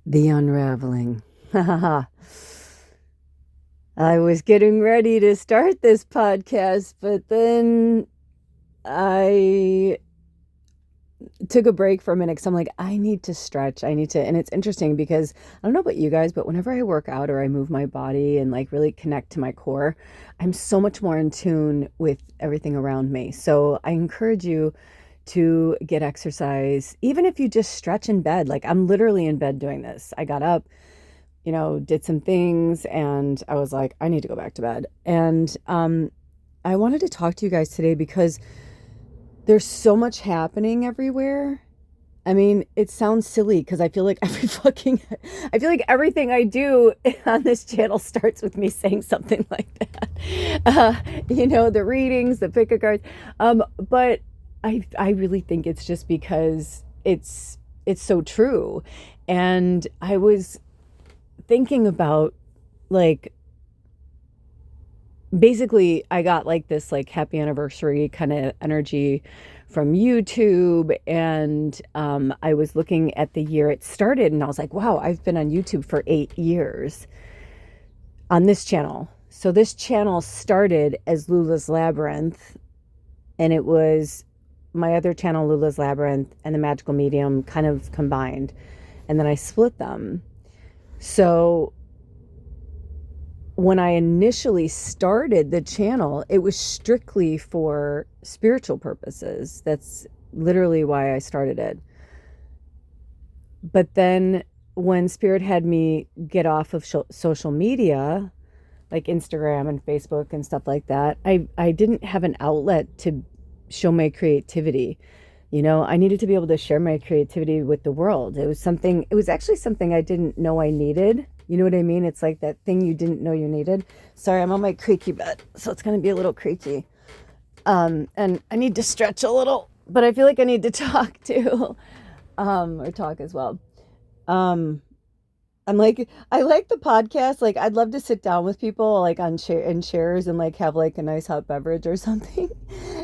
The Unraveling. I was getting ready to start this podcast, but then I took a break for a minute because I'm like, I need to stretch. And it's interesting because I don't know about you guys, but whenever I work out or I move my body and like really connect to my core, I'm so much more in tune with everything around me. So I encourage you to get exercise, even if you just stretch in bed. Like I'm literally in bed doing this. I got up, did some things, and I was like, I need to go back to bed. And I wanted to talk to you guys today because there's so much happening everywhere. I mean, it sounds silly because I feel like I feel like everything I do on this channel starts with me saying something like that. The readings, the pick a cards. But I really think it's just because it's so true. And I was thinking about, like, basically I got like this like happy anniversary kind of energy from YouTube, and I was looking at the year it started, and I was like, wow, I've been on YouTube for 8 years on this channel. So this channel started as Lula's Labyrinth, and it was my other channel, Lula's Labyrinth, and the Magical Medium kind of combined, and then I split them. So when I initially started the channel, it was strictly for spiritual purposes. That's literally why I started it. But then when Spirit had me get off of social media, like Instagram and Facebook and stuff like that, I didn't have an outlet to show my creativity. I needed to be able to share my creativity with the world. It was actually something I didn't know I needed. You know what I mean? It's like that thing you didn't know you needed. Sorry, I'm on my creaky bed, so it's going to be a little creaky. And I need to stretch a little, but I feel like I need to talk too, or talk as well. Um, I'm like, I like the podcast. Like, I'd love to sit down with people like in chairs and like have like a nice hot beverage or something,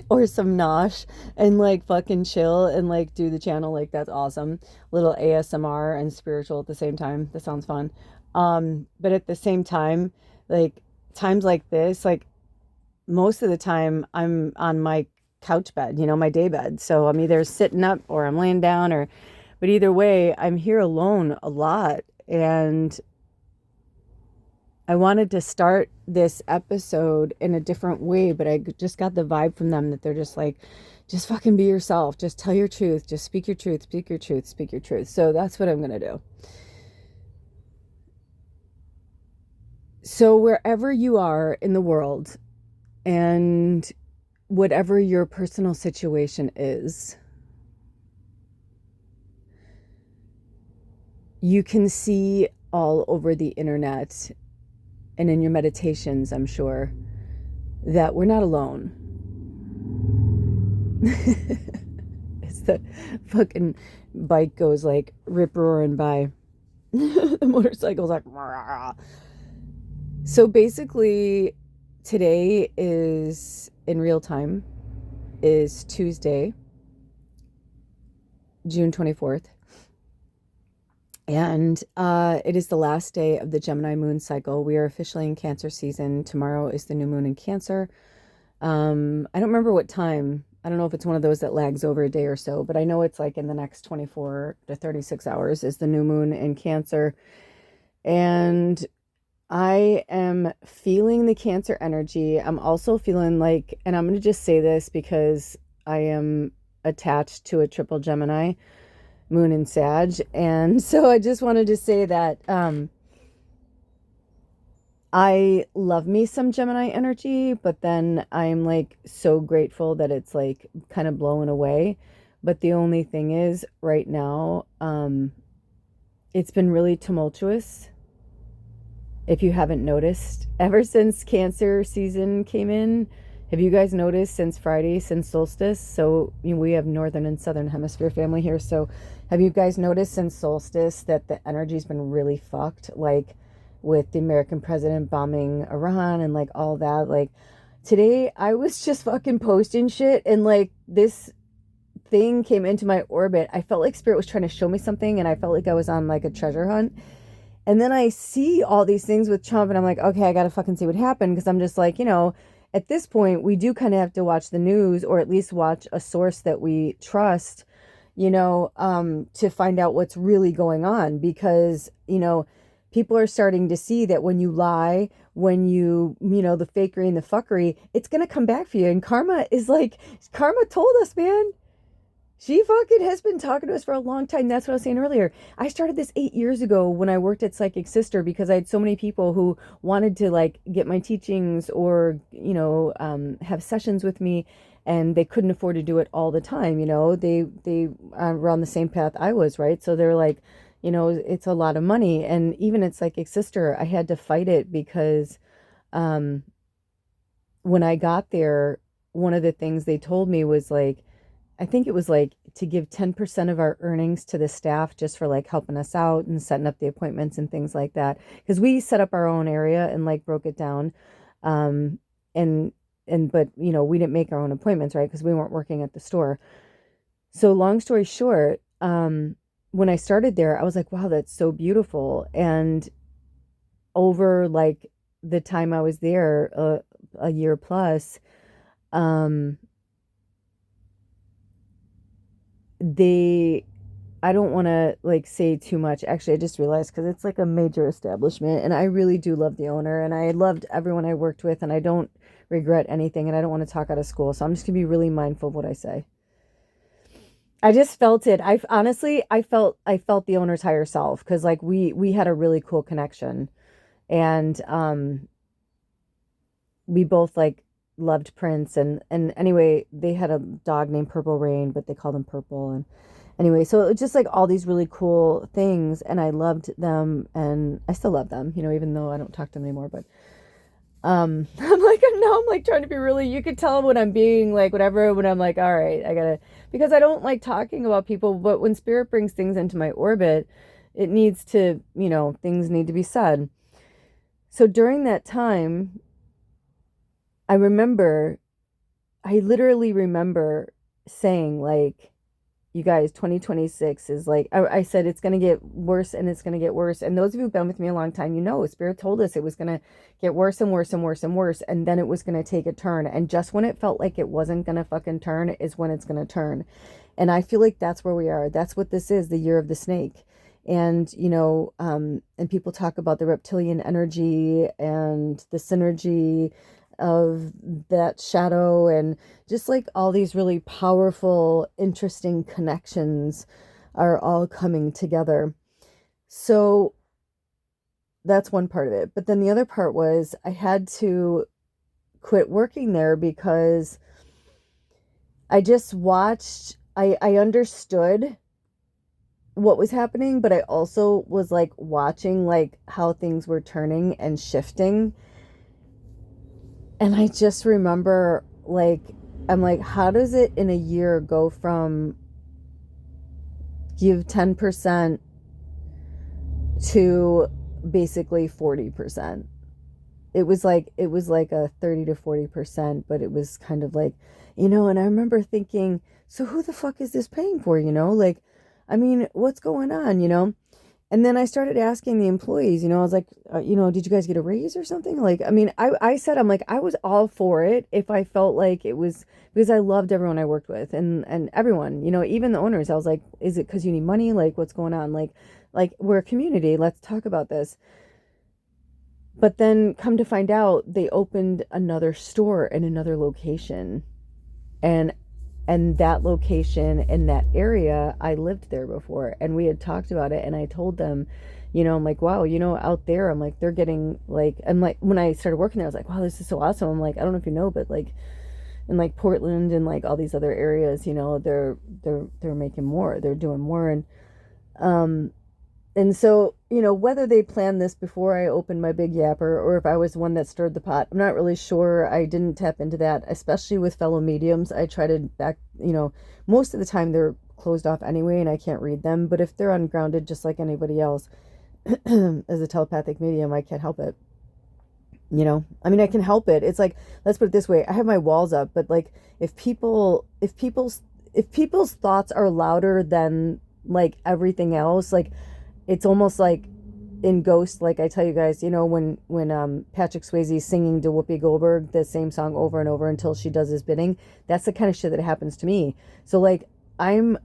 or some nosh, and like fucking chill and like do the channel. Like, that's awesome. Little ASMR and spiritual at the same time. That sounds fun. But at the same time, like times like this, like most of the time I'm on my couch bed, my day bed. So I'm either sitting up or I'm laying down, but either way, I'm here alone a lot. And I wanted to start this episode in a different way, but I just got the vibe from them that they're just like, just fucking be yourself. Just tell your truth. Just speak your truth, speak your truth, speak your truth. So that's what I'm going to do. So wherever you are in the world, and whatever your personal situation is, you can see all over the internet and in your meditations, I'm sure, that we're not alone. It's the fucking bike goes like rip roaring by. The motorcycle's like, rah. So basically, today is in real time is Tuesday, June 24th. And it is the last day of the Gemini moon cycle. We are officially in Cancer season. Tomorrow is the new moon in Cancer. I don't remember what time. I don't know if it's one of those that lags over a day or so, but I know it's like in the next 24 to 36 hours is the new moon in Cancer. And I am feeling the Cancer energy. I'm also feeling like, and I'm going to just say this because I am attached to a triple Gemini, moon in Sag. And so I just wanted to say that I love me some Gemini energy, but then I'm like so grateful that it's like kind of blowing away. But the only thing is right now, it's been really tumultuous. If you haven't noticed, ever since Cancer season came in, have you guys noticed since Friday, since solstice? So we have northern and southern hemisphere family here. So have you guys noticed since solstice that the energy's been really fucked? Like with the American president bombing Iran and like all that. Like today I was just fucking posting shit, and like this thing came into my orbit, I felt like spirit was trying to show me something, and I felt like I was on like a treasure hunt. And then I see all these things with Trump, and I'm like, okay, I gotta fucking see what happened, because I'm just like, at this point, we do kind of have to watch the news, or at least watch a source that we trust, to find out what's really going on, because, people are starting to see that when you lie, when the fakery and the fuckery, it's going to come back for you. And karma told us, man. She fucking has been talking to us for a long time. That's what I was saying earlier. I started this 8 years ago when I worked at Psychic Sister, because I had so many people who wanted to like get my teachings, or, have sessions with me, and they couldn't afford to do it all the time. They were on the same path I was, right? So they're like, it's a lot of money. And even at Psychic Sister, I had to fight it, because when I got there, one of the things they told me was like, I think it was like to give 10% of our earnings to the staff, just for like helping us out and setting up the appointments and things like that. Because we set up our own area and like broke it down. Um, and, but, we didn't make our own appointments, right? Because we weren't working at the store. So long story short, when I started there, I was like, wow, that's so beautiful. And over like the time I was there, a year plus, I don't want to like say too much. Actually, I just realized, because it's like a major establishment, and I really do love the owner, and I loved everyone I worked with, and I don't regret anything, and I don't want to talk out of school. So I'm just gonna be really mindful of what I say. I just felt it. I honestly, I felt the owner's higher self, because like we had a really cool connection, and we both like loved Prince, and anyway, they had a dog named Purple Rain, but they called him Purple. And anyway, so it was just like all these really cool things, and I loved them, and I still love them, even though I don't talk to them anymore. But I'm like trying to be really, you could tell when I'm being like whatever, when I'm like, all right, I gotta, because I don't like talking about people, but when spirit brings things into my orbit, it needs to, things need to be said. So during that time, I literally remember saying, like, you guys, 2026 is like, I said, it's going to get worse, and it's going to get worse. And those of you who've been with me a long time, Spirit told us it was going to get worse and worse and worse and worse. And then it was going to take a turn. And just when it felt like it wasn't going to fucking turn is when it's going to turn. And I feel like that's where we are. That's what this is, the year of the snake. And, and people talk about the reptilian energy and the synergy of that shadow, and just like all these really powerful, interesting connections are all coming together. So that's one part of it. But then the other part was I had to quit working there, because I just watched, I understood what was happening, but I also was like watching like how things were turning and shifting. And I just remember, like, I'm like, how does it in a year go from give 10% to basically 40%? It was like a 30 to 40%, but it was kind of like, and I remember thinking, so who the fuck is this paying for, like, I mean, what's going on, And then I started asking the employees, I was like, did you guys get a raise or something? Like, I mean, I said, I'm like, I was all for it if I felt like it was, because I loved everyone I worked with, and everyone, even the owners. I was like, is it because you need money? Like, what's going on? Like we're a community. Let's talk about this. But then come to find out, they opened another store in another location. And that location in that area, I lived there before, and we had talked about it, and I told them, I'm like, wow, out there, I'm like, they're getting like, I'm like, when I started working there, I was like, wow, this is so awesome. I'm like, I don't know if you know, but like in like Portland and like all these other areas, they're making more, they're doing more. And so, whether they planned this before I opened my big yapper, or if I was the one that stirred the pot, I'm not really sure. I didn't tap into that, especially with fellow mediums. I try to most of the time they're closed off anyway, and I can't read them. But if they're ungrounded, just like anybody else, as a telepathic medium, I can't help it. I mean, I can help it. It's like, let's put it this way. I have my walls up, but like, if people if people's thoughts are louder than like everything else, like it's almost like in Ghost, like I tell you guys, when Patrick Swayze's singing to Whoopi Goldberg the same song over and over until she does his bidding, that's the kind of shit that happens to me. So like I'm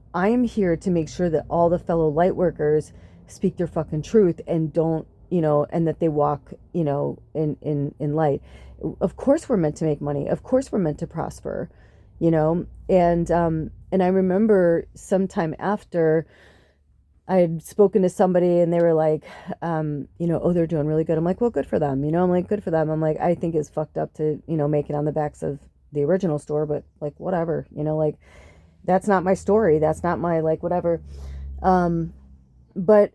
here to make sure that all the fellow light workers speak their fucking truth and don't, and that they walk, in light. Of course we're meant to make money. Of course we're meant to prosper, and I remember sometime after I had spoken to somebody and they were like, oh, they're doing really good. I'm like, well, good for them. I'm like, good for them. I'm like, I think it's fucked up to, make it on the backs of the original store, but like, whatever, like, that's not my story. That's not my, like, whatever. But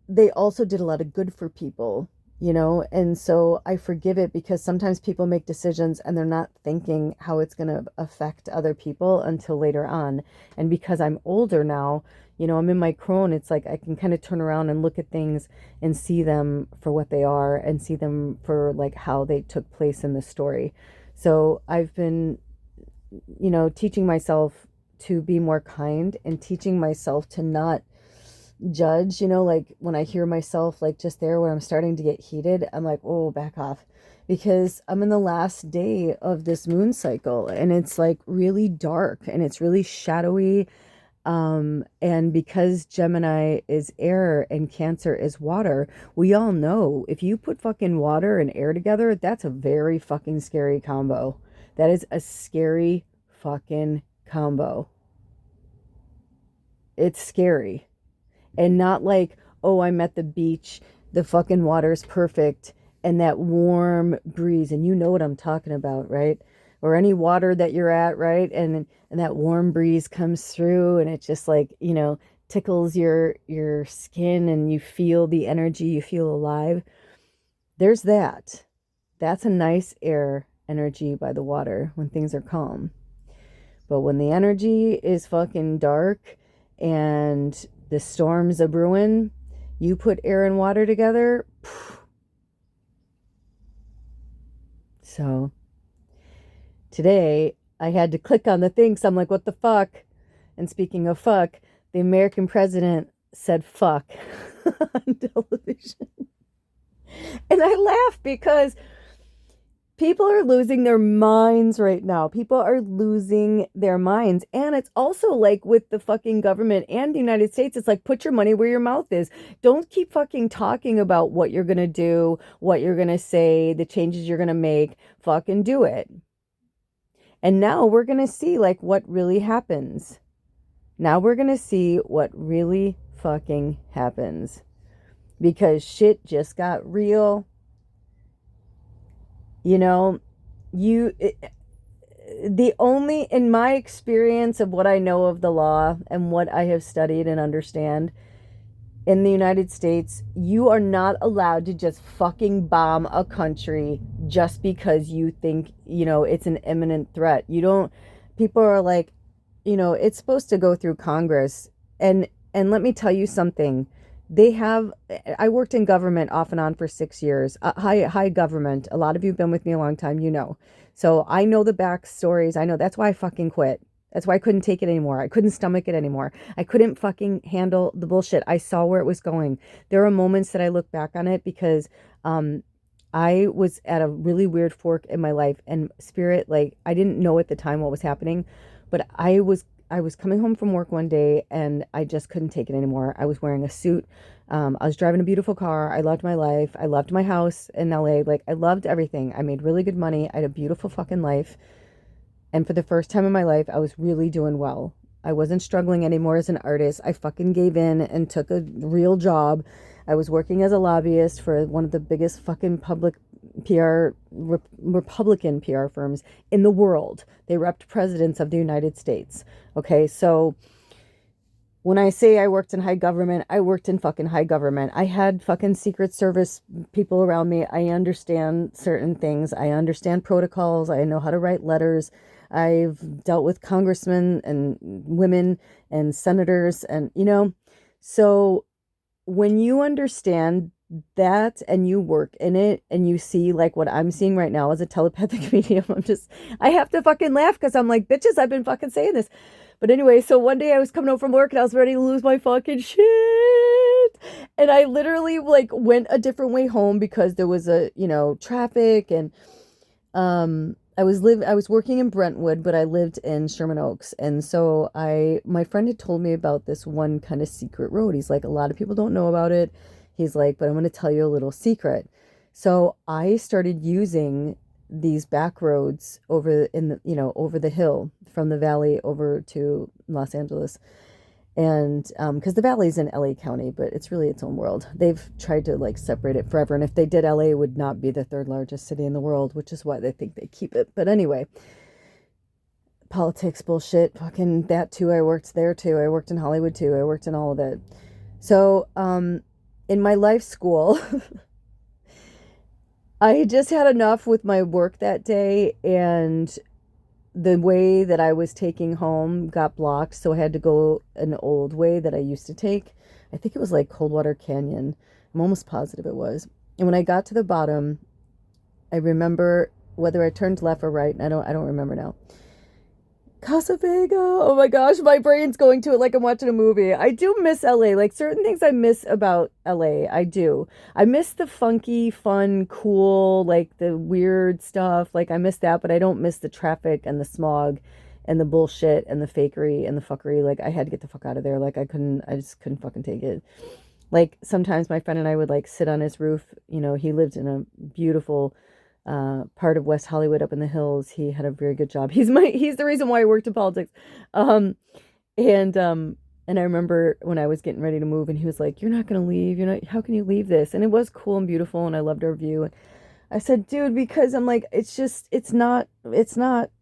they also did a lot of good for people, and so I forgive it because sometimes people make decisions and they're not thinking how it's going to affect other people until later on. And because I'm older now, I'm in my crone, it's like I can kind of turn around and look at things and see them for what they are and see them for like how they took place in the story. So I've been, teaching myself to be more kind and teaching myself to not judge, like when I hear myself like just there when I'm starting to get heated, I'm like, oh, back off, because I'm in the last day of this moon cycle and it's like really dark and it's really shadowy. And because Gemini is air and Cancer is water, we all know if you put fucking water and air together, that's a very fucking scary combo. That is a scary fucking combo. It's scary. And not like, oh, I'm at the beach, the fucking water's perfect, and that warm breeze, and you know what I'm talking about, right? Or any water that you're at, right? And that warm breeze comes through and it just like, tickles your skin and you feel the energy, you feel alive. There's that. That's a nice air energy by the water when things are calm. But when the energy is fucking dark and the storms a brewing, you put air and water together. So today I had to click on the thing. So I'm like, what the fuck? And speaking of fuck, the American president said fuck on television. And I laugh because people are losing their minds right now. People are losing their minds. And it's also like with the fucking government and the United States, it's like, put your money where your mouth is. Don't keep fucking talking about what you're going to do, what you're going to say, the changes you're going to make. Fucking do it. And now we're going to see like what really happens. Now we're going to see what really fucking happens. Because shit just got real. The only, in my experience of what I know of the law and what I have studied and understand in the United States, you are not allowed to just fucking bomb a country just because you think, it's an imminent threat. People are like, it's supposed to go through Congress. And let me tell you something. I worked in government off and on for 6 years, high government. A lot of you have been with me a long time, So I know the backstories. I know that's why I fucking quit. That's why I couldn't take it anymore. I couldn't stomach it anymore. I couldn't fucking handle the bullshit. I saw where it was going. There are moments that I look back on it because I was at a really weird fork in my life and spirit, like I didn't know at the time what was happening, but I was coming home from work one day and I just couldn't take it anymore. I was wearing a suit. I was driving a beautiful car. I loved my life. I loved my house in LA. Like I loved everything. I made really good money. I had a beautiful fucking life. And for the first time in my life, I was really doing well. I wasn't struggling anymore as an artist. I fucking gave in and took a real job. I was working as a lobbyist for one of the biggest fucking public PR, Republican PR firms in the world. They repped presidents of the United States. Okay, so when I say I worked in high government, I worked in fucking high government. I had fucking Secret Service people around me. I understand certain things. I understand protocols. I know how to write letters. I've dealt with congressmen and women and senators and, so when you understand that and you work in it and you see like what I'm seeing right now as a telepathic medium, I have to fucking laugh because I'm like, bitches, I've been fucking saying this. But anyway, so one day I was coming home from work and I was ready to lose my fucking shit. And I literally like went a different way home because there was traffic, and I was working in Brentwood, but I lived in Sherman Oaks. And so my friend had told me about this one kind of secret road. He's like, a lot of people don't know about it. He's like, but I'm going to tell you a little secret. So I started using these back roads over the hill from the valley over to Los Angeles. And because the valley's in LA County, but it's really its own world. They've tried to like separate it forever. And if they did, LA would not be the third largest city in the world, which is why they think they keep it. But anyway, politics bullshit. Fucking that too. I worked there too. I worked in Hollywood too. I worked in all of it. So in my life school, I had just had enough with my work that day, and the way that I was taking home got blocked, so I had to go an old way that I used to take. I think it was like Coldwater Canyon. I'm almost positive it was. And when I got to the bottom, I remember whether I turned left or right, and I don't remember now. Casa Vega. Oh my gosh, my brain's going to it like I'm watching a movie. I do miss LA. Like certain things I miss about LA. I do. I miss the funky, fun, cool, like the weird stuff. Like I miss that, but I don't miss the traffic and the smog and the bullshit and the fakery and the fuckery. Like I had to get the fuck out of there. Like I just couldn't fucking take it. Like sometimes my friend and I would like sit on his roof. You know, he lived in a beautiful part of West Hollywood up in the hills. He had a very good job. He's the reason why I worked in politics. Um, and I remember when I was getting ready to move, and he was like, "You're not gonna leave. You're not. How can you leave this?" And it was cool and beautiful, and I loved our view. And I said, "Dude, because I'm like, it's not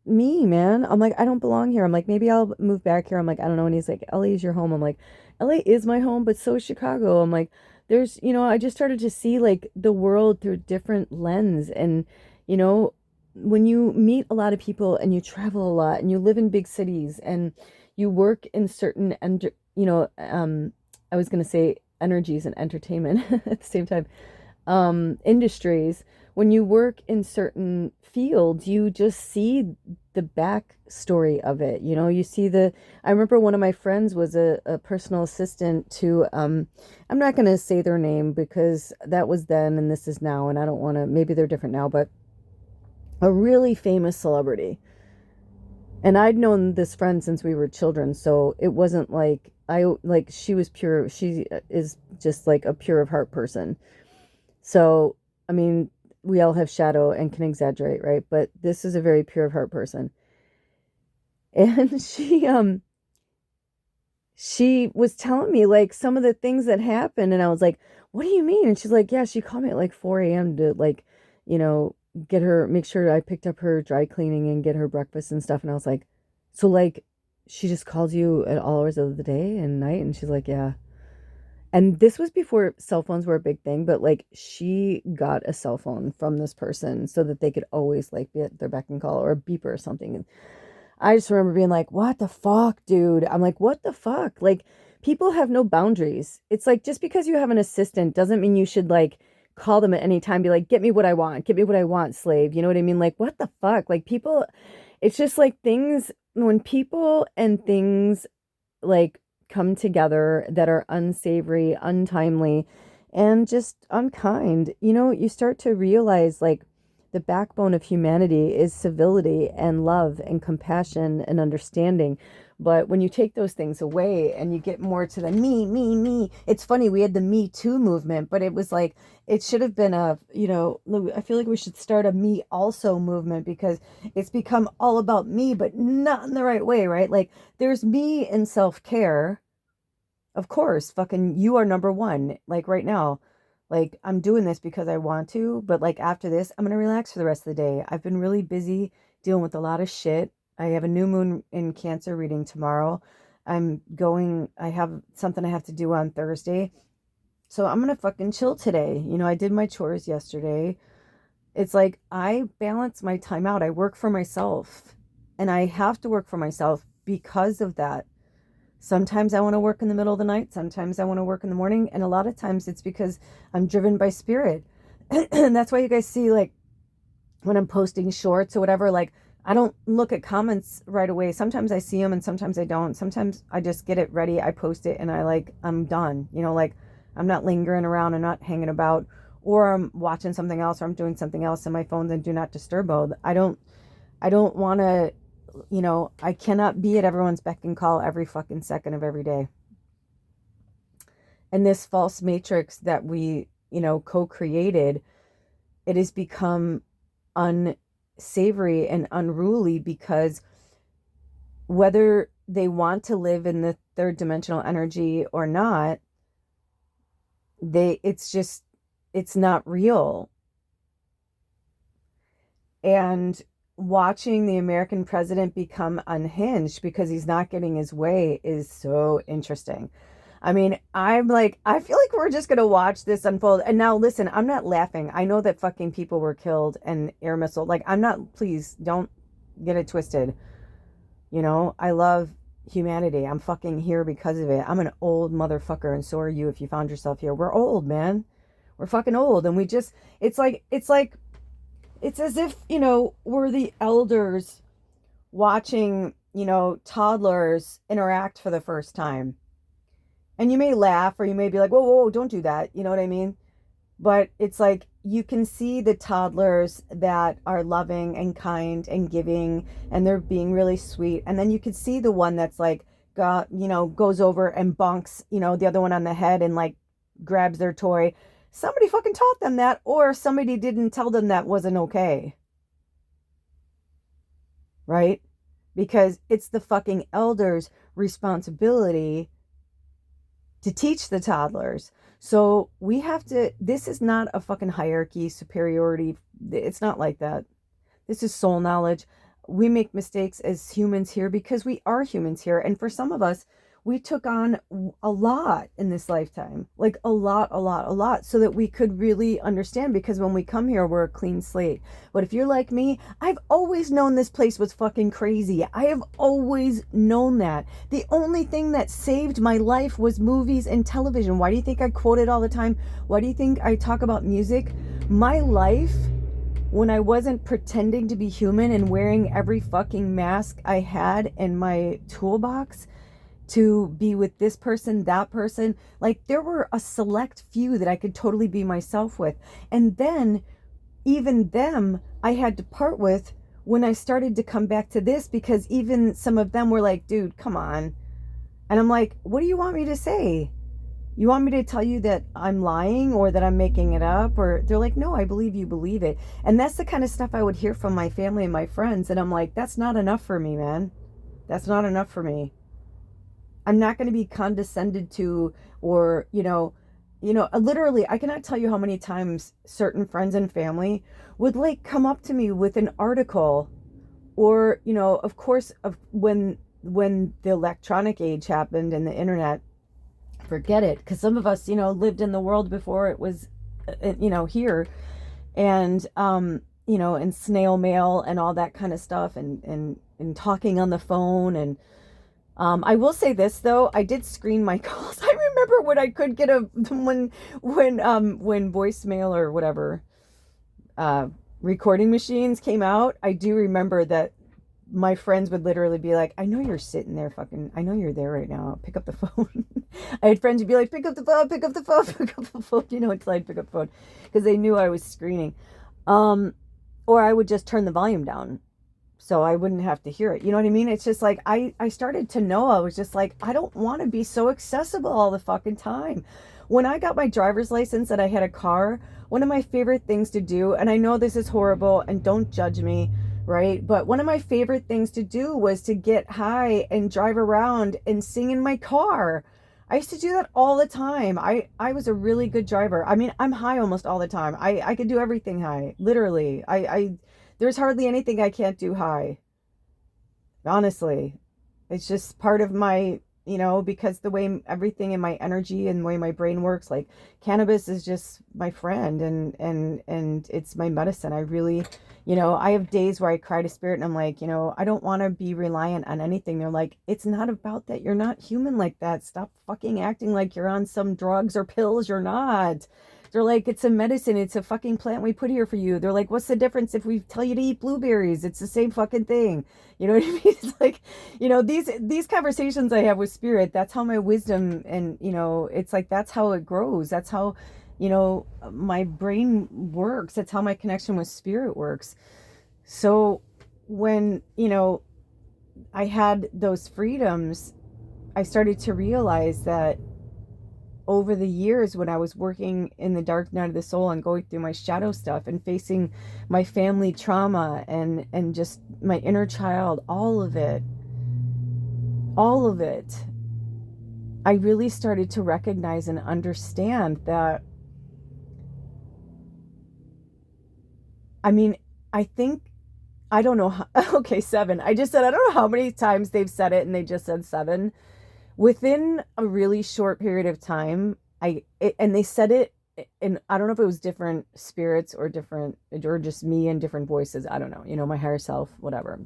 me, man. I'm like, I don't belong here. I'm like, maybe I'll move back here. I'm like, I don't know." And he's like, "LA is your home." I'm like, "LA is my home, but so is Chicago." I'm like, I just started to see like the world through a different lens. And, you know, when you meet a lot of people and you travel a lot and you live in big cities and you work in certain, and, I was going to say energies and entertainment at the same time, industries, when you work in certain fields, you just see the backstory of it. You know, you see I remember one of my friends was a personal assistant to, I'm not going to say their name because that was then and this is now, and I don't want to, maybe they're different now, but a really famous celebrity. And I'd known this friend since we were children, so it wasn't like she was pure. She is just like a pure of heart person. So, I mean, we all have shadow and can exaggerate, right? But this is a very pure of heart person. And she was telling me like some of the things that happened, and I was like, "What do you mean?" And she's like, "Yeah, she called me at like 4 a.m. to like, you know, make sure I picked up her dry cleaning and get her breakfast and stuff." And I was like, "So like she just called you at all hours of the day and night?" And she's like, "Yeah." And this was before cell phones were a big thing, but like she got a cell phone from this person so that they could always like be at their beck and call or a beeper or something. And I just remember being like, "What the fuck, dude?" I'm like, "What the fuck?" Like people have no boundaries. It's like just because you have an assistant doesn't mean you should like call them at any time, be like, "Get me what I want, get me what I want, slave." You know what I mean? Like, what the fuck? Like people, it's just like things, when people and things like come together that are unsavory, untimely, and just unkind, you start to realize like the backbone of humanity is civility and love and compassion and understanding. But when you take those things away and you get more to the me, it's funny, we had the Me Too movement, but it was like, it should have been I feel like we should start a Me Also movement, because it's become all about me, but not in the right way, right? Like there's me in self-care. Of course, fucking you are number one. Like right now, like I'm doing this because I want to, but like after this, I'm gonna relax for the rest of the day. I've been really busy dealing with a lot of shit. I have a new moon in Cancer reading tomorrow. I have something I have to do on Thursday. So I'm gonna fucking chill today. I did my chores yesterday. It's like I balance my time out. I work for myself, and I have to work for myself because of that. Sometimes I want to work in the middle of the night. Sometimes I want to work in the morning. And a lot of times it's because I'm driven by spirit. And that's why you guys see, like, when I'm posting shorts or whatever, like, I don't look at comments right away. Sometimes I see them and sometimes I don't. Sometimes I just get it ready, I post it, and I'm done. Like I'm not lingering around, I'm not hanging about, or I'm watching something else, or I'm doing something else in my phone, then do not disturb mode. I don't want to, I cannot be at everyone's beck and call every fucking second of every day. And this false matrix that we, co-created, it has become unsavory and unruly because whether they want to live in the third dimensional energy or not, it's not real. And watching the American president become unhinged because he's not getting his way is so interesting. I mean, I'm like, I feel like we're just going to watch this unfold. And now, listen, I'm not laughing. I know that fucking people were killed and air missile. Like, I'm not, please don't get it twisted. I love humanity. I'm fucking here because of it. I'm an old motherfucker, and so are you if you found yourself here. We're old, man. We're fucking old. And it's as if, we're the elders watching, toddlers interact for the first time. And you may laugh or you may be like, whoa, whoa, don't do that. You know what I mean? But it's like you can see the toddlers that are loving and kind and giving and they're being really sweet. And then you can see the one that's like, goes over and bonks, the other one on the head and like grabs their toy. Somebody fucking taught them that, or somebody didn't tell them that wasn't okay. Right? Because it's the fucking elders' responsibility to teach the toddlers. So we have to, this is not a fucking hierarchy, superiority. It's not like that. This is soul knowledge. We make mistakes as humans here because we are humans here. And for some of us, we took on a lot in this lifetime, like a lot, so that we could really understand, because when we come here, we're a clean slate. But if you're like me, I've always known this place was fucking crazy. I have always known that. The only thing that saved my life was movies and television. Why do you think I quote it all the time? Why do you think I talk about music? My life, when I wasn't pretending to be human and wearing every fucking mask I had in my toolbox to be with this person, that person, like there were a select few that I could totally be myself with. And then even them I had to part with when I started to come back to this, because even some of them were like, dude, come on. And I'm like, what do you want me to say? You want me to tell you that I'm lying or that I'm making it up? Or they're like, no, I believe you believe it. And that's the kind of stuff I would hear from my family and my friends. And I'm like, that's not enough for me, man. That's not enough for me. I'm not going to be condescended to, or, literally, I cannot tell you how many times certain friends and family would like come up to me with an article, or, of course, when the electronic age happened and the internet, forget it. Because some of us, lived in the world before it was, here, and, and snail mail and all that kind of stuff, and talking on the phone. And I will say this though, I did screen my calls. I remember when I could get when voicemail or whatever recording machines came out. I do remember that my friends would literally be like, I know you're sitting there fucking, I know you're there right now, pick up the phone. I had friends who'd be like, pick up the phone, pick up the phone, pick up the phone, until I'd pick up the phone, because they knew I was screening. Or I would just turn the volume down so I wouldn't have to hear it. You know what I mean? It's just like, I started to know, I was just like, I don't want to be so accessible all the fucking time. When I got my driver's license and I had a car, one of my favorite things to do, and I know this is horrible and don't judge me, right? But one of my favorite things to do was to get high and drive around and sing in my car. I used to do that all the time. I was a really good driver. I mean, I'm high almost all the time. I could do everything high, literally. There's hardly anything I can't do high. Honestly, it's just part of my, because the way everything in my energy and the way my brain works, like cannabis is just my friend, and it's my medicine. I really, I have days where I cry to spirit and I'm like, I don't want to be reliant on anything. They're like, it's not about that. You're not human like that. Stop fucking acting like you're on some drugs or pills. You're not. They're like, it's a medicine. It's a fucking plant we put here for you. They're like, what's the difference if we tell you to eat blueberries? It's the same fucking thing. You know what I mean? It's like, these conversations I have with spirit, that's how my wisdom and, it's like, that's how it grows. That's how, my brain works. That's how my connection with spirit works. So when, I had those freedoms, I started to realize that over the years when I was working in the dark night of the soul and going through my shadow stuff and facing my family trauma and just my inner child, all of it, I really started to recognize and understand that, I mean, I think, I don't know how, okay, 7. I just said, I don't know how many times they've said it and they just said 7. Within a really short period of time, and they said it, and I don't know if it was different spirits or just me and different voices. I don't know, my higher self, whatever.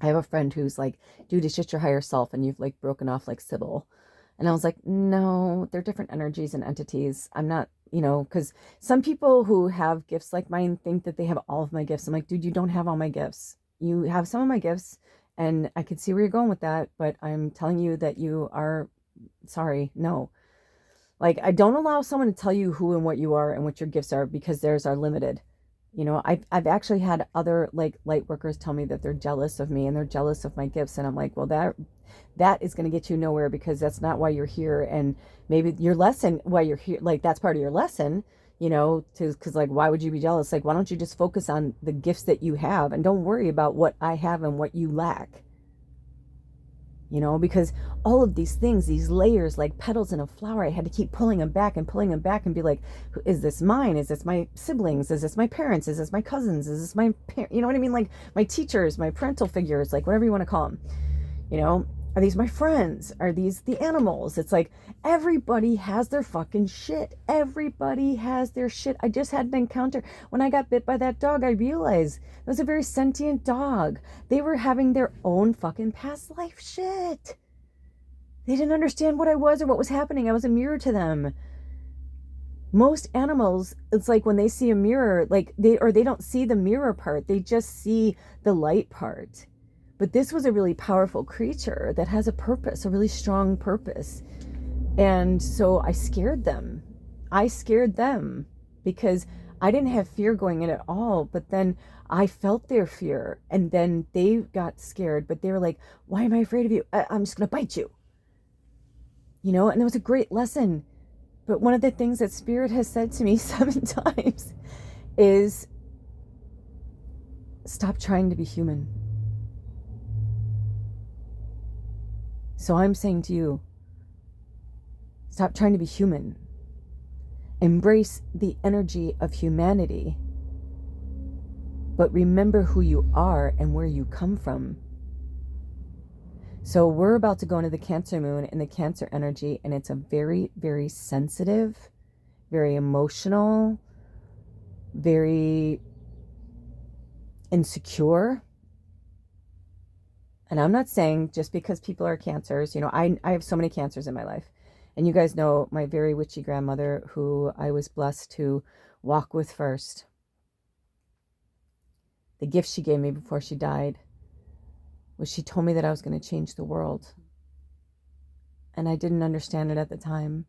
I have a friend who's like, dude, it's just your higher self and you've like broken off like Sybil. And I was like, no, they're different energies and entities. I'm not, because some people who have gifts like mine think that they have all of my gifts. I'm like, dude, you don't have all my gifts. You have some of my gifts. And I could see where you're going with that, but I'm telling you that you are, sorry, no. Like, I don't allow someone to tell you who and what you are and what your gifts are, because theirs are limited. I've actually had other like light workers tell me that they're jealous of me and they're jealous of my gifts. And I'm like, well, that is going to get you nowhere, because that's not why you're here. And maybe your lesson, why you're here, like that's part of your lesson, because like, why would you be jealous? Like, why don't you just focus on the gifts that you have and don't worry about what I have and what you lack? Because all of these things, these layers, like petals in a flower, I had to keep pulling them back and be like, is this mine? Is this my siblings? Is this my parents? Is this my cousins? Is this my parents? You know what I mean? Like my teachers, my parental figures, like whatever you want to call them, are these my friends? Are these the animals? It's like everybody has their fucking shit. Everybody has their shit. I just had an encounter. When I got bit by that dog, I realized it was a very sentient dog. They were having their own fucking past life shit. They didn't understand what I was or what was happening. I was a mirror to them. Most animals, it's like when they see a mirror, like they don't see the mirror part. They just see the light part. But this was a really powerful creature that has a purpose, a really strong purpose. And so I scared them. Because I didn't have fear going in at all. But then I felt their fear. And then they got scared. But they were like, why am I afraid of you? I'm just going to bite you. And it was a great lesson. But one of the things that Spirit has said to me 7 times is, stop trying to be human. So I'm saying to you, stop trying to be human. Embrace the energy of humanity. But remember who you are and where you come from. So we're about to go into the Cancer moon and the Cancer energy, and it's a very, very sensitive, very emotional, very insecure. And I'm not saying just because people are Cancers, I have so many Cancers in my life. And you guys know my very witchy grandmother, who I was blessed to walk with first. The gift she gave me before she died was she told me that I was going to change the world. And I didn't understand it at the time.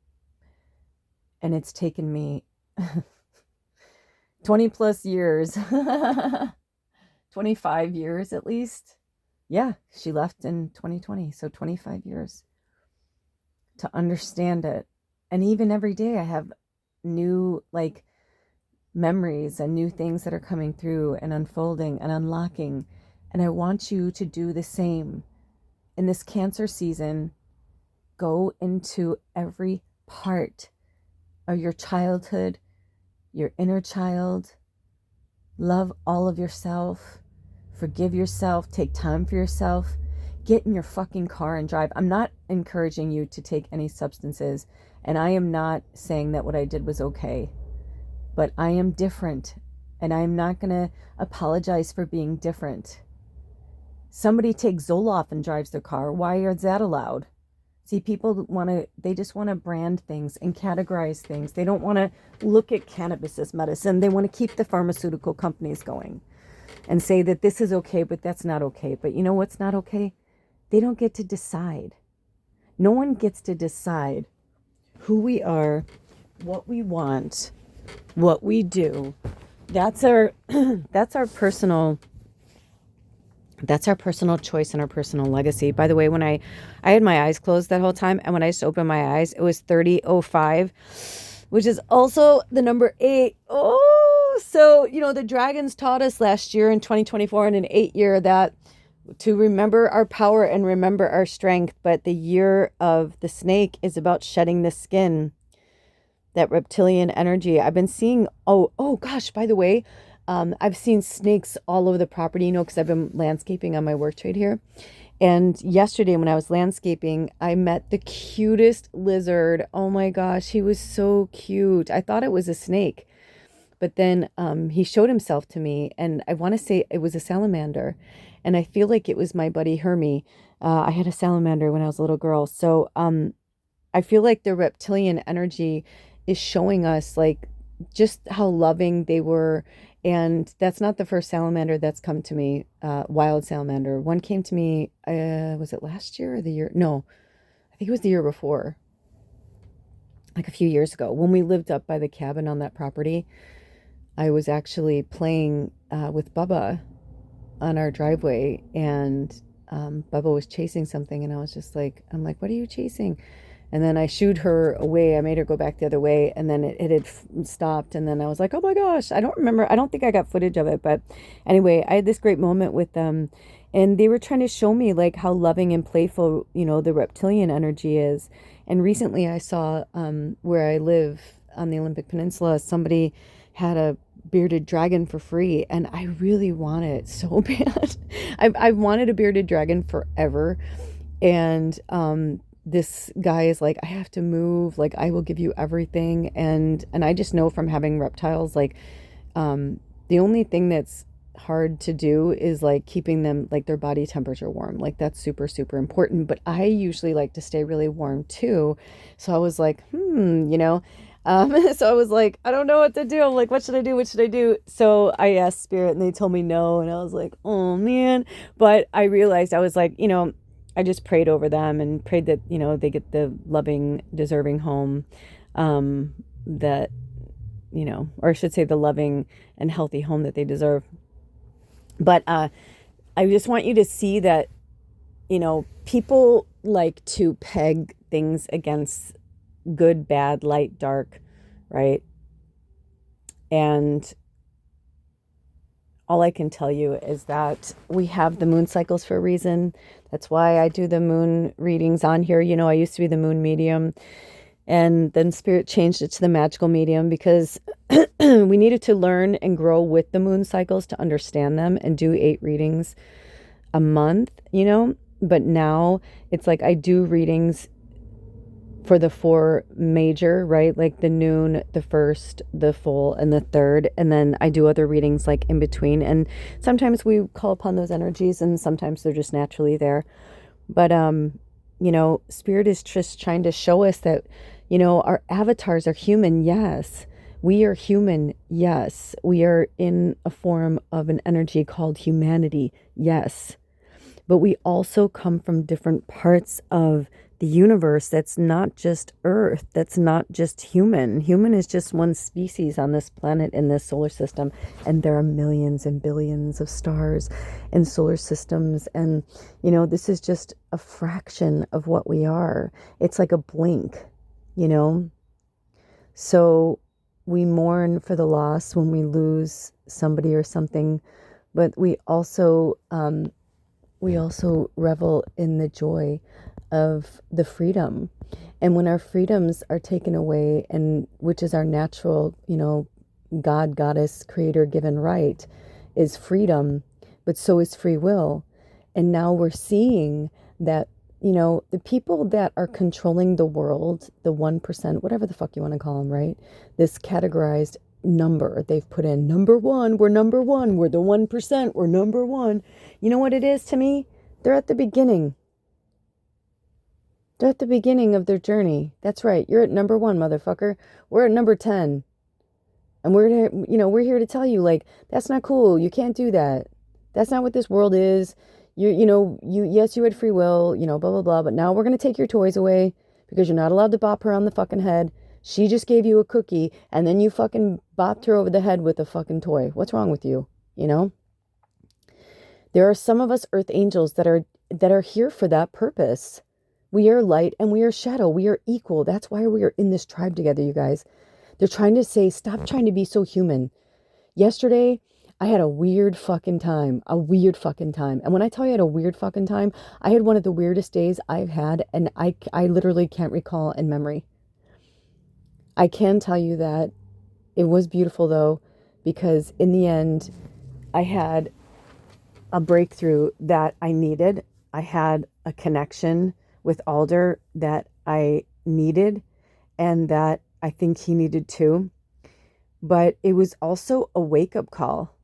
And it's taken me 20 plus years, 25 years at least. Yeah, she left in 2020, so 25 years to understand it. And even every day I have new memories and new things that are coming through and unfolding and unlocking. And I want you to do the same. In this Cancer season, go into every part of your childhood, your inner child. Love all of yourself. Forgive yourself. Take time for yourself. Get in your fucking car and drive. I'm not encouraging you to take any substances. And I am not saying that what I did was okay. But I am different. And I'm not going to apologize for being different. Somebody takes Zoloft and drives their car. Why is that allowed? See, people they just want to brand things and categorize things. They don't want to look at cannabis as medicine. They want to keep the pharmaceutical companies going and say that this is okay, but that's not okay. But you know what's not okay? They don't get to decide. No one gets to decide who we are, what we want, what we do. That's our that's our personal choice and our personal legacy. By the way, when I had my eyes closed that whole time, and when I just opened my eyes, it was 30:05, which is also the number 8. Oh, so, the dragons taught us last year in 2024 in an 8-year that to remember our power and remember our strength. But the year of the snake is about shedding the skin, that reptilian energy. I've been seeing, oh gosh, by the way, I've seen snakes all over the property, because I've been landscaping on my work trade here. And yesterday when I was landscaping, I met the cutest lizard. Oh my gosh, he was so cute. I thought it was a snake, but then he showed himself to me, and I want to say it was a salamander. And I feel like it was my buddy Hermie. I had a salamander when I was a little girl. So I feel like the reptilian energy is showing us like just how loving they were. And that's not the first salamander that's come to me, wild salamander. One came to me, was it last year or the year? No, I think it was the year before, like a few years ago. When we lived up by the cabin on that property, I was actually playing with Bubba on our driveway, and Bubba was chasing something, and I was just like, what are you chasing? And then I shooed her away. I made her go back the other way, and then it had stopped. And then I was like, oh my gosh, I don't remember. I don't think I got footage of it. But anyway, I had this great moment with them, and they were trying to show me like how loving and playful, the reptilian energy is. And recently I saw where I live on the Olympic Peninsula, somebody had a bearded dragon for free, and I really want it so bad. I've wanted a bearded dragon forever. And this guy is like, I have to move, like I will give you everything. And I just know from having reptiles, like the only thing that's hard to do is like keeping them like their body temperature warm. Like that's super, super important. But I usually like to stay really warm too. So I was like, so I was like, I don't know what to do. I'm like, what should I do? What should I do? So I asked Spirit, and they told me no. And I was like, oh man. But I realized, I was like, I just prayed over them and prayed that, they get the loving, deserving home, that, or I should say the loving and healthy home that they deserve. But I just want you to see that, people like to peg things against good, bad, light, dark, right? And all I can tell you is that we have the moon cycles for a reason. That's why I do the moon readings on here. I used to be the moon medium, and then Spirit changed it to the magical medium because we needed to learn and grow with the moon cycles to understand them and do 8 readings a month, But now it's like I do readings for the 4 major, right? Like the noon, the first, the full, and the third. And then I do other readings like in between. And sometimes we call upon those energies, and sometimes they're just naturally there. But, Spirit is just trying to show us that, our avatars are human. Yes. We are human. Yes. We are in a form of an energy called humanity. Yes. But we also come from different parts of the universe. That's not just Earth. That's not just human. Human is just one species on this planet in this solar system. And there are millions and billions of stars and solar systems. And, this is just a fraction of what we are. It's like a blink, So we mourn for the loss when we lose somebody or something, but we also revel in the joy of the freedom. And when our freedoms are taken away, and which is our natural, God, goddess, creator given right, is freedom, but so is free will. And now we're seeing that, the people that are controlling the world, the 1%, whatever the fuck you want to call them, right? This categorized number they've put in, number 1, we're number 1, we're the 1%, we're number 1. You know what it is to me? They're at the beginning. They're at the beginning of their journey. That's right. You're at number 1, motherfucker. We're at number 10. And we're here to tell you, like, that's not cool. You can't do that. That's not what this world is. Yes, you had free will, blah, blah, blah. But now we're going to take your toys away because you're not allowed to bop her on the fucking head. She just gave you a cookie and then you fucking bopped her over the head with a fucking toy. What's wrong with you? You know? There are some of us earth angels that are here for that purpose. We are light and we are shadow. We are equal. That's why we are in this tribe together, you guys. They're trying to say, stop trying to be so human. Yesterday, I had a weird fucking time. A weird fucking time. And when I tell you I had a weird fucking time, I had one of the weirdest days I've had, and I literally can't recall in memory. I can tell you that it was beautiful, though, because in the end, I had a breakthrough that I needed. I had a connection with Alder that I needed and that I think he needed too. But it was also a wake-up call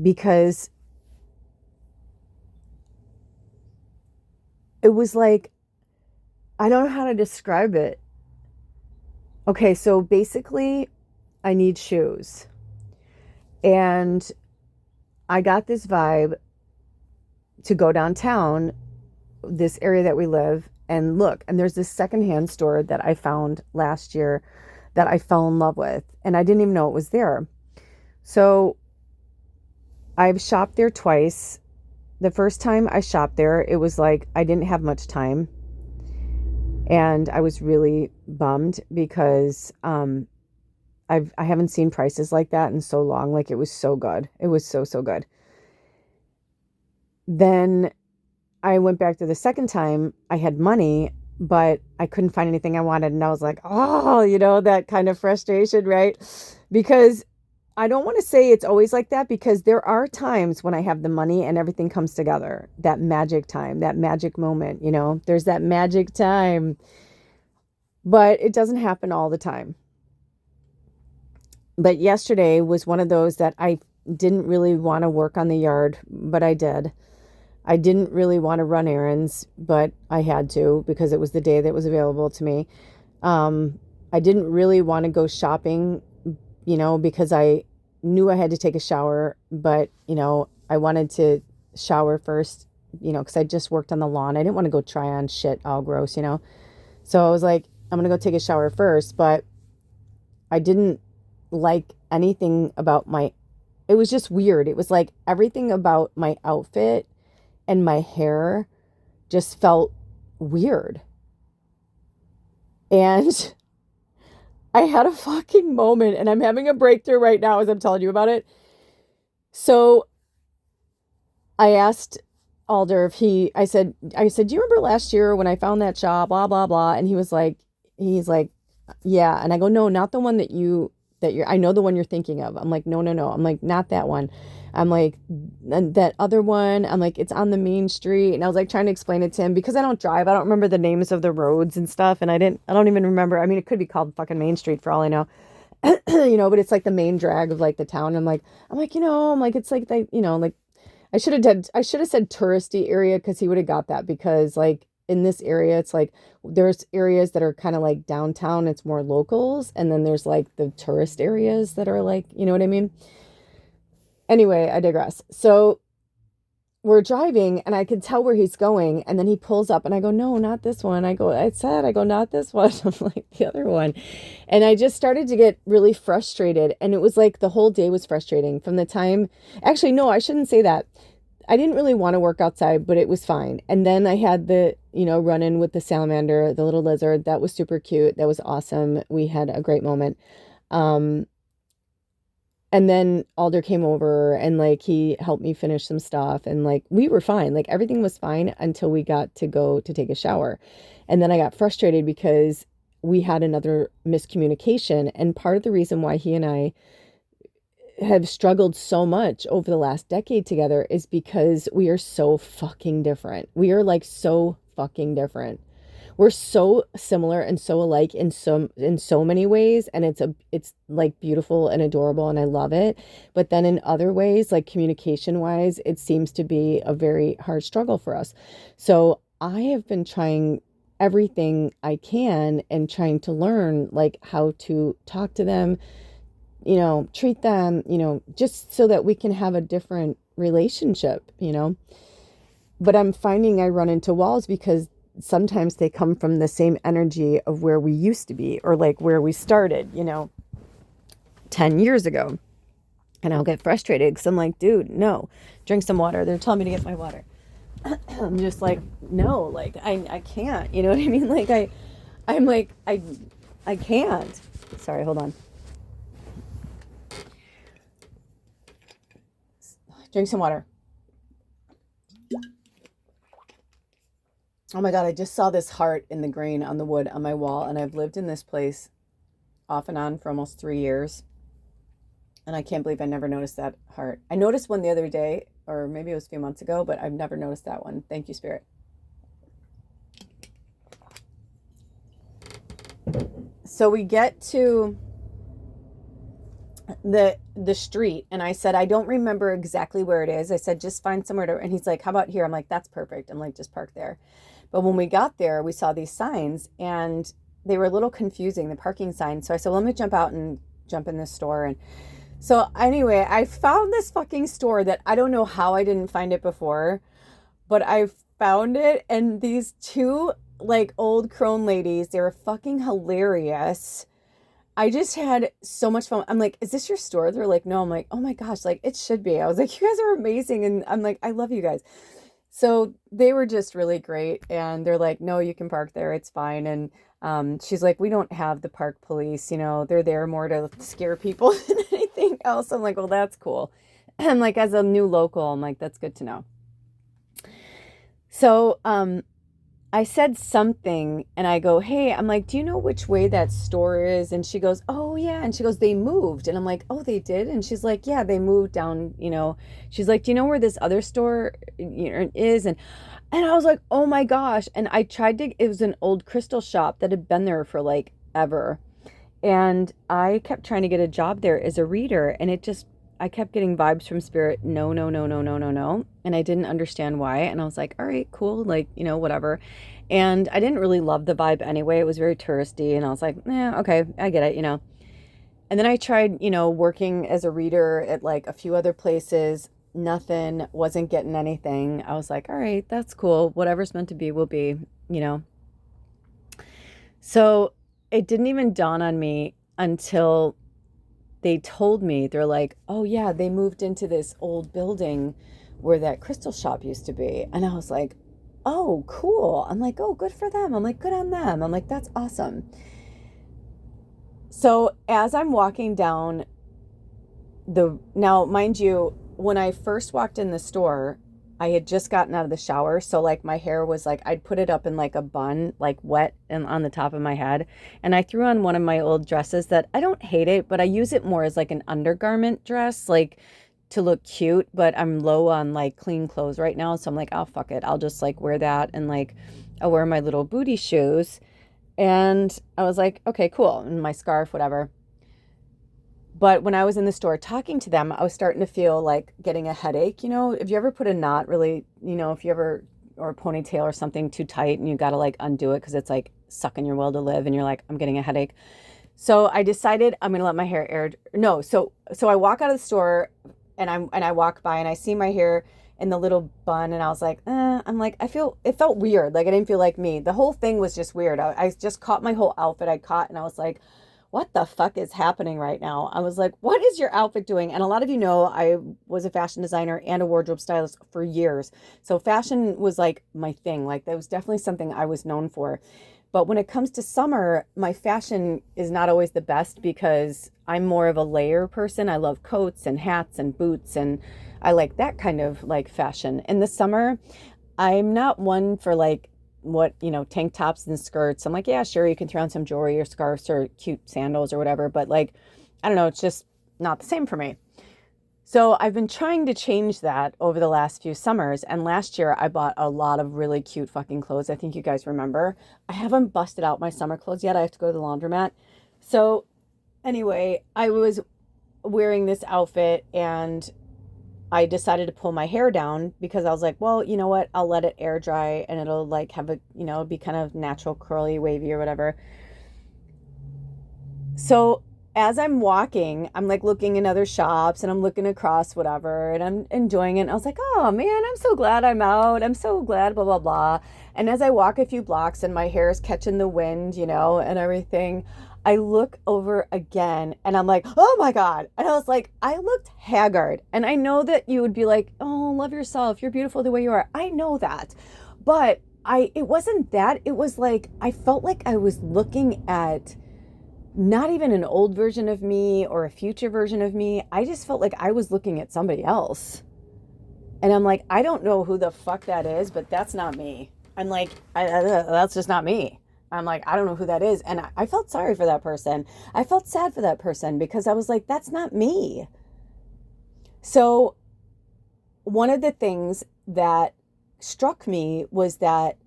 because it was like, I don't know how to describe it. Okay, so basically, I need shoes. And I got this vibe to go downtown, this area that we live, and look. And there's this secondhand store that I found last year that I fell in love with. And I didn't even know it was there. So I've shopped there twice. The first time I shopped there, it was like I didn't have much time. And I was really bummed because I haven't seen prices like that in so long. Like, it was so good. It was so, so good. Then I went back to the second time. I had money, but I couldn't find anything I wanted. And I was like, oh, that kind of frustration, right? Because I don't want to say it's always like that, because there are times when I have the money and everything comes together. That magic time, that magic moment, there's that magic time. But it doesn't happen all the time. But yesterday was one of those that I didn't really want to work on the yard, but I did. I didn't really want to run errands, but I had to because it was the day that was available to me. I didn't really want to go shopping, because I knew I had to take a shower, but, I wanted to shower first, because I just worked on the lawn. I didn't want to go try on shit all gross, So I was like, I'm going to go take a shower first, but I didn't like anything about it was just weird. It was like everything about my outfit and my hair just felt weird. And I had a fucking moment, and I'm having a breakthrough right now as I'm telling you about it. So I asked Alder I said, do you remember last year when I found that shop, blah, blah, blah. And he's like, yeah. And I go, no, not the one I know the one you're thinking of. I'm like, no. I'm like, not that one. I'm like, that other one. I'm like, it's on the main street. And I was like trying to explain it to him because I don't drive. I don't remember the names of the roads and stuff. And I don't even remember. I mean, it could be called fucking Main Street for all I know. But it's like the main drag of like the town. I'm like, it's like like I should have said touristy area, because he would have got that, because like in this area, it's like there's areas that are kind of like downtown, it's more locals, and then there's like the tourist areas that are like, you know what I mean? Anyway, I digress. So we're driving and I could tell where he's going, and then he pulls up and I go, no, not this one. I go, not this one. I'm like, the other one. And I just started to get really frustrated, and it was like the whole day was frustrating from the time, actually, no, I shouldn't say that. I didn't really want to work outside, but it was fine. And then I had the, run in with the salamander, the little lizard. That was super cute. That was awesome. We had a great moment. And then Alder came over and like he helped me finish some stuff, and like we were fine. Like everything was fine until we got to go to take a shower. And then I got frustrated because we had another miscommunication. And part of the reason why he and I have struggled so much over the last decade together is because we are so fucking different. We are like so fucking different. We're so similar and so alike in so many ways, and it's like beautiful and adorable, and I love it. But then in other ways, like communication wise, it seems to be a very hard struggle for us. So I have been trying everything I can and trying to learn like how to talk to them, treat them, just so that we can have a different relationship. But I'm finding I run into walls because sometimes they come from the same energy of where we used to be or like where we started, 10 years ago. And I'll get frustrated because I'm like, dude, no, drink some water. They're telling me to get my water. I'm just like, no, like I can't, you know what I mean? Like I'm like, I can't. Sorry, hold on. Drink some water. Oh my God, I just saw this heart in the grain on the wood on my wall, and I've lived in this place off and on for almost 3 years. And I can't believe I never noticed that heart. I noticed one the other day, or maybe it was a few months ago, but I've never noticed that one. Thank you, Spirit. So we get to the street, and I said, I don't remember exactly where it is. I said, just find somewhere to, and he's like, how about here? I'm like, that's perfect. I'm like, just park there. But when we got there, we saw these signs, and they were a little confusing, the parking signs. So I said, well, let me jump out and jump in this store. And so anyway, I found this fucking store that I don't know how I didn't find it before, but I found it, and these two like old crone ladies, they were fucking hilarious. I just had so much fun. I'm like, is this your store? They're like, no. I'm like, oh my gosh, like it should be. I was like, you guys are amazing. And I'm like, I love you guys. So they were just really great. And they're like, no, you can park there. It's fine. And she's like, we don't have the park police. They're there more to scare people than anything else. I'm like, well, that's cool. And like, as a new local, I'm like, that's good to know. So I said something and I go, hey, I'm like, do you know which way that store is? And she goes, oh yeah. And she goes, they moved. And I'm like, oh, they did? And she's like, yeah, they moved down, she's like, do you know where this other store is? And I was like, oh my gosh. And I tried to, it was an old crystal shop that had been there for like ever. And I kept trying to get a job there as a reader, and I kept getting vibes from spirit. No, no, no, no, no, no, no. And I didn't understand why. And I was like, all right, cool. Like, whatever. And I didn't really love the vibe anyway. It was very touristy. And I was like, okay, I get it, And then I tried, working as a reader at like a few other places. Nothing, wasn't getting anything. I was like, all right, that's cool. Whatever's meant to be will be. So it didn't even dawn on me until they told me. They're like, oh yeah, they moved into this old building where that crystal shop used to be. And I was like, oh, cool. I'm like, oh, good for them. I'm like, good on them. I'm like, that's awesome. So as I'm walking down now, mind you, when I first walked in the store, I had just gotten out of the shower. So like my hair was like, I'd put it up in like a bun, like wet and on the top of my head. And I threw on one of my old dresses that I don't hate it, but I use it more as like an undergarment dress, like to look cute, but I'm low on like clean clothes right now. So I'm like, oh, fuck it. I'll just like wear that. And like, I'll wear my little booty shoes. And I was like, okay, cool. And my scarf, whatever. But when I was in the store talking to them, I was starting to feel like getting a headache. If you ever put a knot really, if you ever, or a ponytail or something too tight and you got to like undo it because it's like sucking your will to live and you're like, I'm getting a headache. So I decided I'm going to let my hair air. No. So I walk out of the store and I walk by and I see my hair in the little bun and I was like, I'm like, it felt weird. Like I didn't feel like me. The whole thing was just weird. I just caught my whole outfit. I caught and I was like, what the fuck is happening right now? I was like, what is your outfit doing? And a lot of you know, I was a fashion designer and a wardrobe stylist for years. So fashion was like my thing. Like that was definitely something I was known for. But when it comes to summer, my fashion is not always the best because I'm more of a layer person. I love coats and hats and boots, and I like that kind of like fashion. In the summer, I'm not one for like tank tops and skirts. I'm like, yeah, sure, you can throw on some jewelry or scarves or cute sandals or whatever. But like, I don't know, it's just not the same for me. So I've been trying to change that over the last few summers. And last year I bought a lot of really cute fucking clothes. I think you guys remember. I haven't busted out my summer clothes yet. I have to go to the laundromat. So anyway, I was wearing this outfit and I decided to pull my hair down because I was like, well, you know what? I'll let it air dry and it'll like have a, be kind of natural, curly, wavy or whatever. So as I'm walking, I'm like looking in other shops and I'm looking across whatever and I'm enjoying it. And I was like, oh man, I'm so glad I'm out. I'm so glad, blah, blah, blah. And as I walk a few blocks and my hair is catching the wind, and everything, I look over again and I'm like, oh my God. And I was like, I looked haggard. And I know that you would be like, oh, love yourself. You're beautiful the way you are. I know that. But it wasn't that. It was like, I felt like I was looking at not even an old version of me or a future version of me. I just felt like I was looking at somebody else. And I'm like, I don't know who the fuck that is, but that's not me. I'm like, that's just not me. I'm like, I don't know who that is. And I felt sorry for that person. I felt sad for that person because I was like, that's not me. So one of the things that struck me was that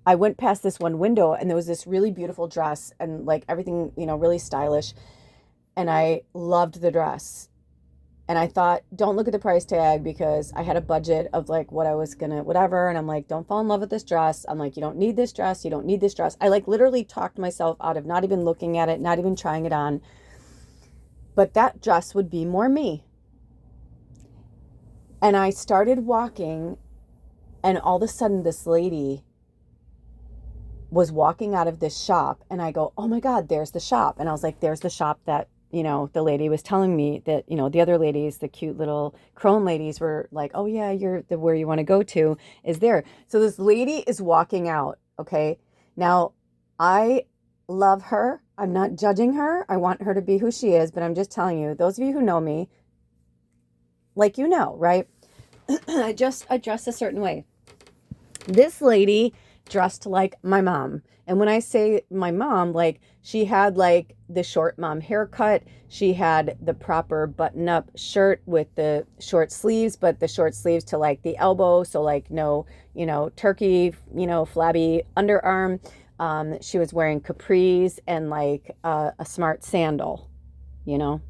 I went past this one window and there was this really beautiful dress and like everything, really stylish. And I loved the dress. And I thought, don't look at the price tag because I had a budget of like what I was gonna, whatever. And I'm like, don't fall in love with this dress. I'm like, you don't need this dress. You don't need this dress. I like literally talked myself out of not even looking at it, not even trying it on. But that dress would be more me. And I started walking and all of a sudden this lady was walking out of this shop and I go, oh my God, there's the shop. And I was like, there's the shop that, the lady was telling me that, the other ladies, the cute little crone ladies were like, oh yeah, you're the, where you want to go to is there. So this lady is walking out. Okay. Now I love her. I'm not judging her. I want her to be who she is, but I'm just telling you, those of you who know me, like, right? I just dress a certain way. This lady dressed like my mom. And when I say my mom, like she had like the short mom haircut. She had the proper button up shirt with the short sleeves, but the short sleeves to like the elbow. So like no, turkey, flabby underarm. She was wearing capris and like a smart sandal, and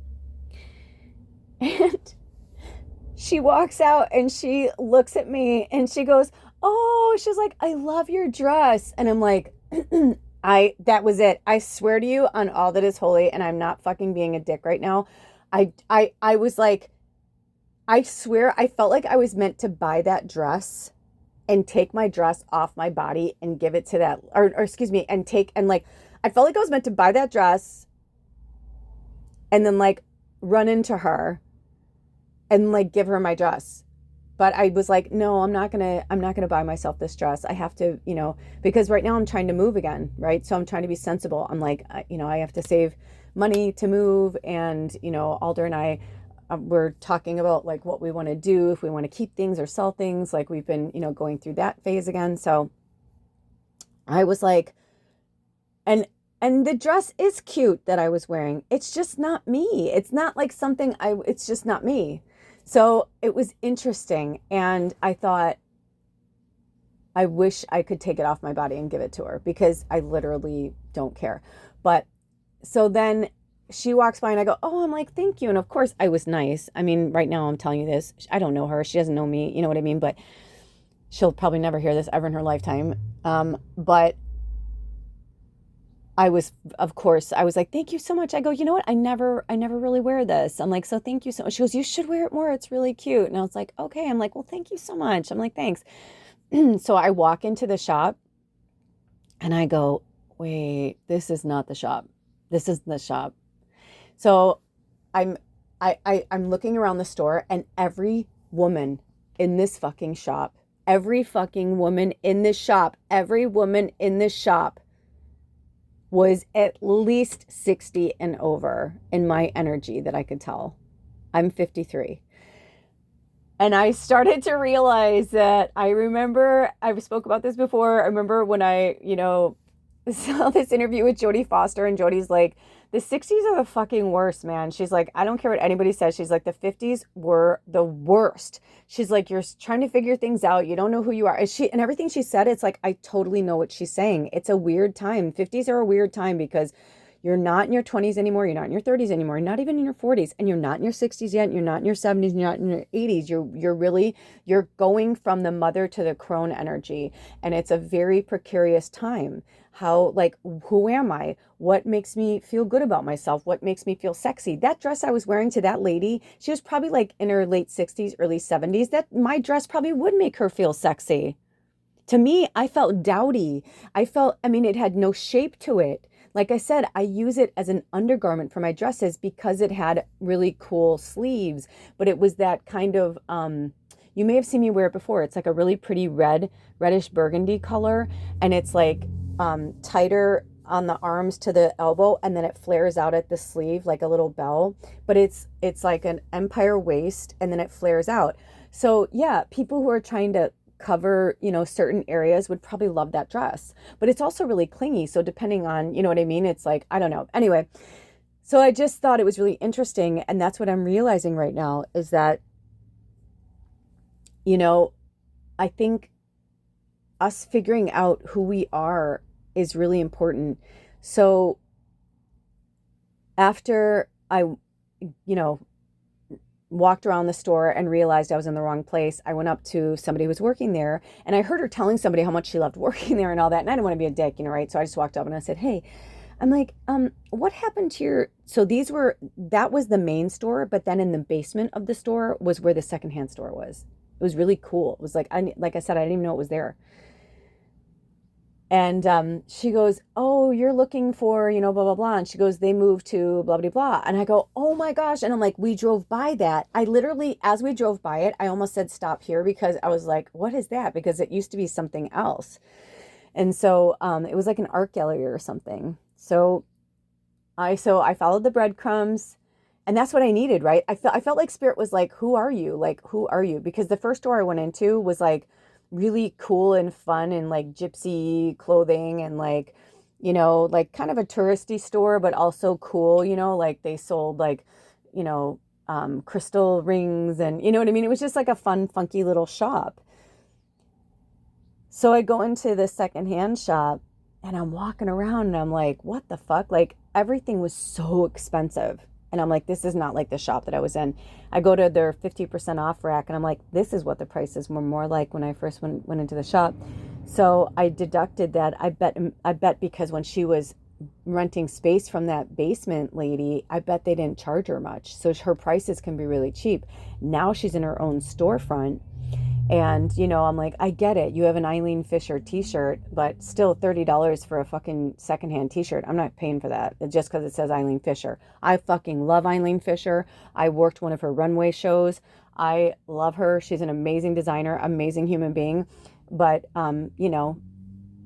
she walks out and she looks at me and she goes, oh, she's like, I love your dress. And I'm like, that was it. I swear to you on all that is holy, and I'm not fucking being a dick right now. I was like, I swear I felt like I was meant to buy that dress and take my dress off my body and give it to that, or excuse me, and like, I felt like I was meant to buy that dress and then like run into her and like give her my dress. But I was like, no, I'm not going to buy myself this dress. I have to, because right now I'm trying to move again. Right. So I'm trying to be sensible. I'm like, I have to save money to move. And, Alder and I, we're talking about like what we want to do, if we want to keep things or sell things. Like we've been, going through that phase again. So I was like, and the dress is cute that I was wearing. It's just not me. It's not like something it's just not me. So it was interesting. And I thought, I wish I could take it off my body and give it to her because I literally don't care. But so then she walks by and I go, oh, I'm like, thank you. And of course I was nice. I mean, right now I'm telling you this. I don't know her. She doesn't know me. You know what I mean? But she'll probably never hear this ever in her lifetime. But I was like, thank you so much. I go, you know what? I never really wear this. I'm like, so thank you so much. She goes, you should wear it more. It's really cute. And I was like, okay. I'm like, well, thank you so much. I'm like, thanks. So I walk into the shop and I go, wait, this is not the shop. This isn't the shop. So I'm looking around the store and every woman in this fucking shop, every woman in this shop was at least 60 and over in my energy that I could tell. I'm 53. And I started to realize that I spoke about this before. I remember when I, saw this interview with Jodie Foster and Jodie's like, the 60s are the fucking worst, man. She's like, I don't care what anybody says. She's like, the 50s were the worst. She's like, you're trying to figure things out. You don't know who you are. And everything she said, it's like, I totally know what she's saying. It's a weird time. 50s are a weird time because You're not in your 20s anymore. You're not in your 30s anymore. You're not even in your 40s, and you're not in your 60s yet. And you're not in your 70s. And you're not in your 80s. You're going from the mother to the crone energy, and it's a very precarious time. How, like, who am I? What makes me feel good about myself? What makes me feel sexy? That dress I was wearing to that lady, she was probably like in her late 60s, early 70s. That my dress probably would make her feel sexy. To me, I felt dowdy. I mean, it had no shape to it. Like I said, I use it as an undergarment for my dresses because it had really cool sleeves, but it was that kind of, you may have seen me wear it before. It's like a really pretty reddish burgundy color, and it's like tighter on the arms to the elbow, and then it flares out at the sleeve like a little bell, but it's like an empire waist, and then it flares out. So yeah, people who are trying to cover, certain areas would probably love that dress. But it's also really clingy. So depending on, you know what I mean? It's like, I don't know. Anyway, so I just thought it was really interesting. And that's what I'm realizing right now is that, I think us figuring out who we are is really important. So after I, walked around the store and realized I was in the wrong place, I went up to somebody who was working there, and I heard her telling somebody how much she loved working there and all that. And I didn't want to be a dick, right? So I just walked up and I said, hey, I'm like, what happened to your, so that was the main store, but then in the basement of the store was where the secondhand store was. It was really cool. It was like I said, I didn't even know it was there. And she goes, oh, you're looking for, blah, blah, blah. And she goes, they moved to blah, blah, blah. And I go, oh my gosh. And I'm like, we drove by that. I literally, as we drove by it, I almost said stop here because I was like, what is that? Because it used to be something else. And so it was like an art gallery or something. So I followed the breadcrumbs, and that's what I needed, right? I felt like Spirit was like, who are you? Like, who are you? Because the first store I went into was like really cool and fun and like gypsy clothing and like, like kind of a touristy store, but also cool, like they sold like, crystal rings and you know what I mean? It was just like a fun, funky little shop. So I go into the secondhand shop and I'm walking around and I'm like, what the fuck? Like everything was so expensive. And I'm like, this is not like the shop that I was in. I go to their 50% off rack and I'm like, this is what the prices were more like when I first went into the shop. So I deducted that. I bet because when she was renting space from that basement lady, I bet they didn't charge her much. So her prices can be really cheap. Now she's in her own storefront. And, I'm like, I get it. You have an Eileen Fisher t-shirt, but still $30 for a fucking secondhand t-shirt. I'm not paying for that just because it says Eileen Fisher. I fucking love Eileen Fisher. I worked one of her runway shows. I love her. She's an amazing designer, amazing human being. But,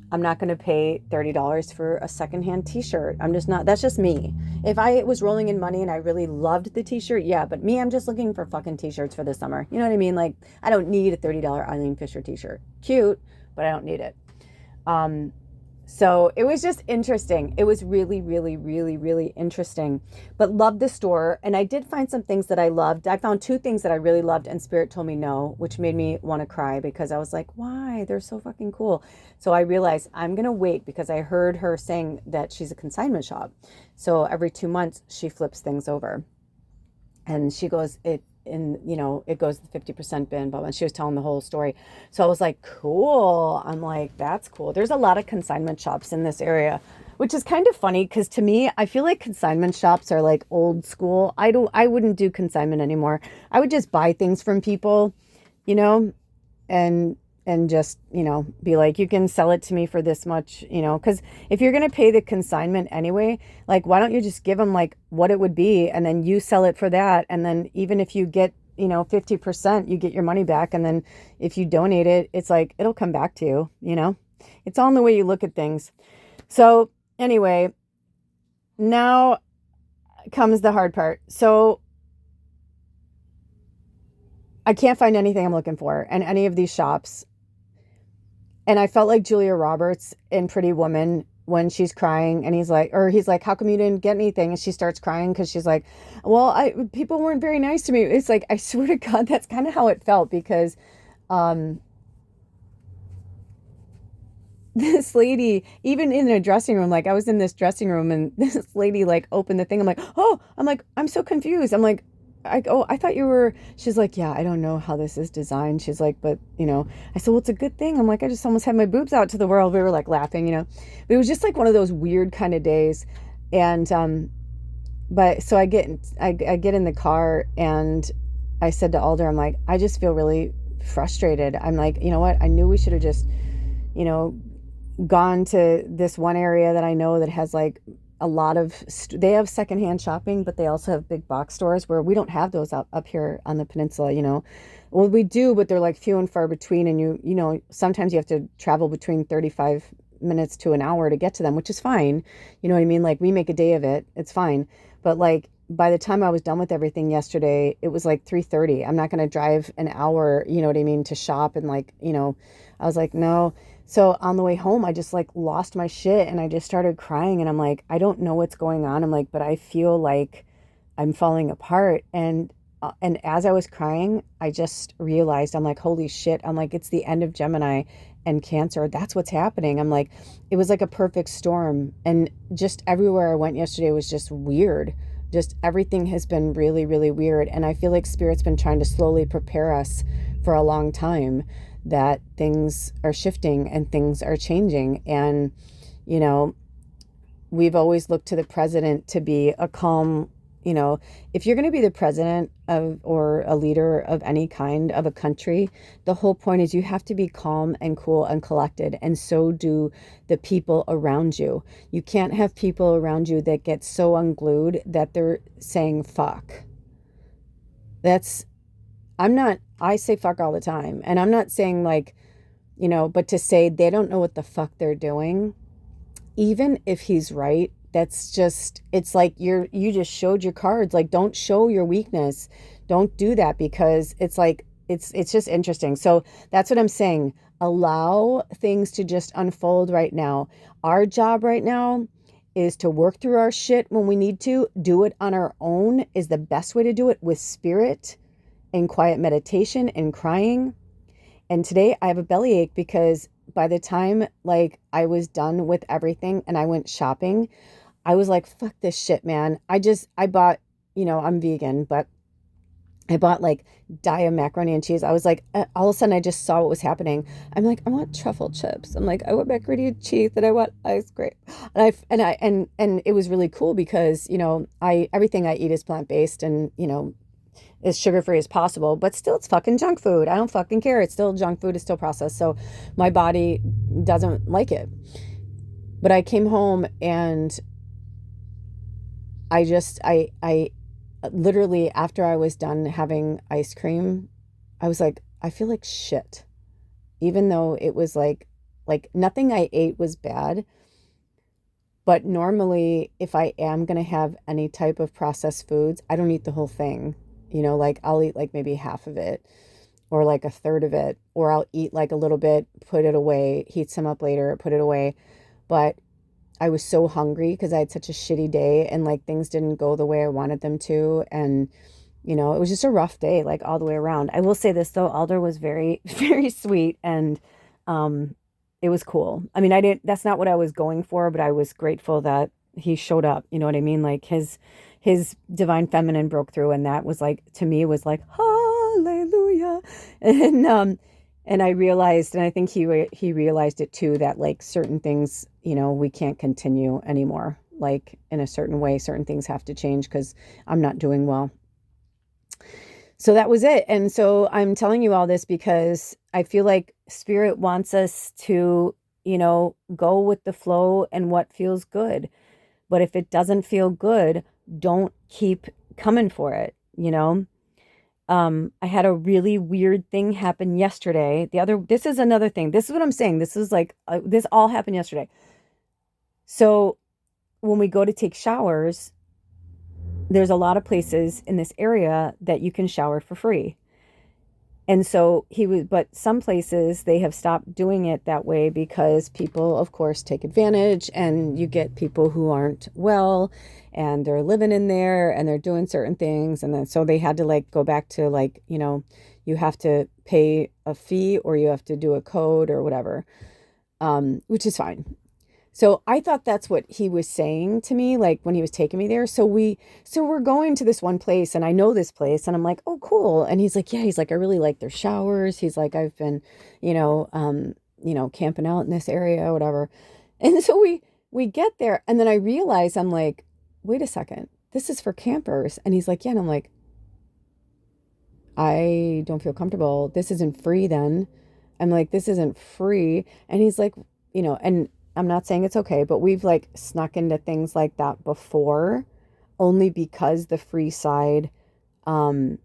I'm not going to pay $30 for a secondhand t-shirt. I'm just not, that's just me. If I was rolling in money and I really loved the t-shirt, yeah, but me, I'm just looking for fucking t-shirts for the summer. You know what I mean? Like, I don't need a $30 Eileen Fisher t-shirt. Cute, but I don't need it. So it was just interesting. It was really, really, really, really interesting, but loved the store. And I did find some things that I loved. I found two things that I really loved and Spirit told me no, which made me want to cry because I was like, why? They're so fucking cool. So I realized I'm going to wait because I heard her saying that she's a consignment shop. So every 2 months she flips things over and she goes, it goes the 50% bin, but when she was telling the whole story. So I was like, cool. I'm like, that's cool. There's a lot of consignment shops in this area, which is kind of funny because to me, I feel like consignment shops are like old school. I wouldn't do consignment anymore. I would just buy things from people, and just, be like, you can sell it to me for this much, because if you're going to pay the consignment anyway, like, why don't you just give them like what it would be and then you sell it for that. And then even if you get, 50%, you get your money back. And then if you donate it, it's like, it'll come back to you, it's all in the way you look at things. So anyway, now comes the hard part. So I can't find anything I'm looking for in any of these shops. And I felt like Julia Roberts in Pretty Woman when she's crying and he's like, how come you didn't get anything? And she starts crying because she's like, well, people weren't very nice to me. It's like, I swear to God, that's kind of how it felt because this lady, even in a dressing room, like I was in this dressing room and this lady like opened the thing. I'm like, oh, I'm like, I'm so confused. I'm like, I thought you were, she's like, yeah, I don't know how this is designed. She's like, but I said, well, it's a good thing. I'm like, I just almost had my boobs out to the world. We were like laughing. But it was just like one of those weird kind of days. And, but so I get in the car and I said to Alder, I'm like, I just feel really frustrated. I'm like, you know what? I knew we should have just, you know, gone to this one area that I know that has like a lot of they have secondhand shopping, but they also have big box stores where we don't have those up here on the peninsula. Well, we do, but they're like few and far between, and sometimes you have to travel between 35 minutes to an hour to get to them, which is fine. You know what I mean? Like we make a day of it. It's fine. But like by the time I was done with everything yesterday, it was like 3:30. I'm not going to drive an hour, you know what I mean, to shop and like, I was like, no. So on the way home, I just like lost my shit and I just started crying and I'm like, I don't know what's going on. I'm like, but I feel like I'm falling apart. And as I was crying, I just realized, I'm like, holy shit. I'm like, it's the end of Gemini and Cancer. That's what's happening. I'm like, it was like a perfect storm. And just everywhere I went yesterday was just weird. Just everything has been really, really weird. And I feel like Spirit's been trying to slowly prepare us for a long time that things are shifting and things are changing. And, we've always looked to the president to be a calm, if you're going to be the president of or a leader of any kind of a country, the whole point is you have to be calm and cool and collected. And so do the people around you. You can't have people around you that get so unglued that they're saying fuck. That's, I say fuck all the time. And I'm not saying like, but to say they don't know what the fuck they're doing, even if he's right, that's just, it's like you just showed your cards. Like, don't show your weakness. Don't do that because it's like, it's just interesting. So that's what I'm saying. Allow things to just unfold right now. Our job right now is to work through our shit when we need to. Do it on our own is the best way to do it, with spirit and quiet meditation and crying. And today I have a bellyache because by the time like I was done with everything and I went shopping, I was like, fuck this shit, man. I bought, I'm vegan, but I bought like Dia macaroni and cheese. I was like, all of a sudden I just saw what was happening. I'm like, I want truffle chips. I'm like, I want macaroni and cheese and I want ice cream. And it was really cool because, everything I eat is plant-based and, as sugar-free as possible, but still it's fucking junk food. I don't fucking care. It's still junk food. It's still processed. So my body doesn't like it. But I came home and I literally, after I was done having ice cream, I was like, I feel like shit. Even though it was like nothing I ate was bad. But normally if I am going to have any type of processed foods, I don't eat the whole thing. Like I'll eat like maybe half of it or like a third of it, or I'll eat like a little bit, put it away, heat some up later, put it away. But I was so hungry because I had such a shitty day and like things didn't go the way I wanted them to. And, it was just a rough day, like all the way around. I will say this though, Alder was very, very sweet and it was cool. I mean, that's not what I was going for, but I was grateful that he showed up. You know what I mean? Like his divine feminine broke through, and that was like, to me, was like, hallelujah. And I realized, and I think he realized it too, that like certain things, we can't continue anymore. Like in a certain way, certain things have to change because I'm not doing well. So that was it. And so I'm telling you all this because I feel like Spirit wants us to, go with the flow and what feels good. But if it doesn't feel good, don't keep coming for it, I had a really weird thing happen yesterday. This is another thing. This is what I'm saying. This is like, this all happened yesterday. So when we go to take showers, there's a lot of places in this area that you can shower for free. And so but some places they have stopped doing it that way because people, of course, take advantage, and you get people who aren't well and they're living in there and they're doing certain things. And then, so they had to like go back to like, you have to pay a fee or you have to do a code or whatever. which is fine. So I thought that's what he was saying to me, like when he was taking me there. So we're going to this one place, and I know this place, and I'm like, oh, cool. And he's like, yeah, he's like, I really like their showers. He's like, I've been, camping out in this area, whatever. And so we get there, and then I realize I'm like, wait a second, this is for campers. And he's like, yeah, and I'm like, I don't feel comfortable. This isn't free then. I'm like, this isn't free. And he's like, and I'm not saying it's okay, but we've like snuck into things like that before, only because the free side um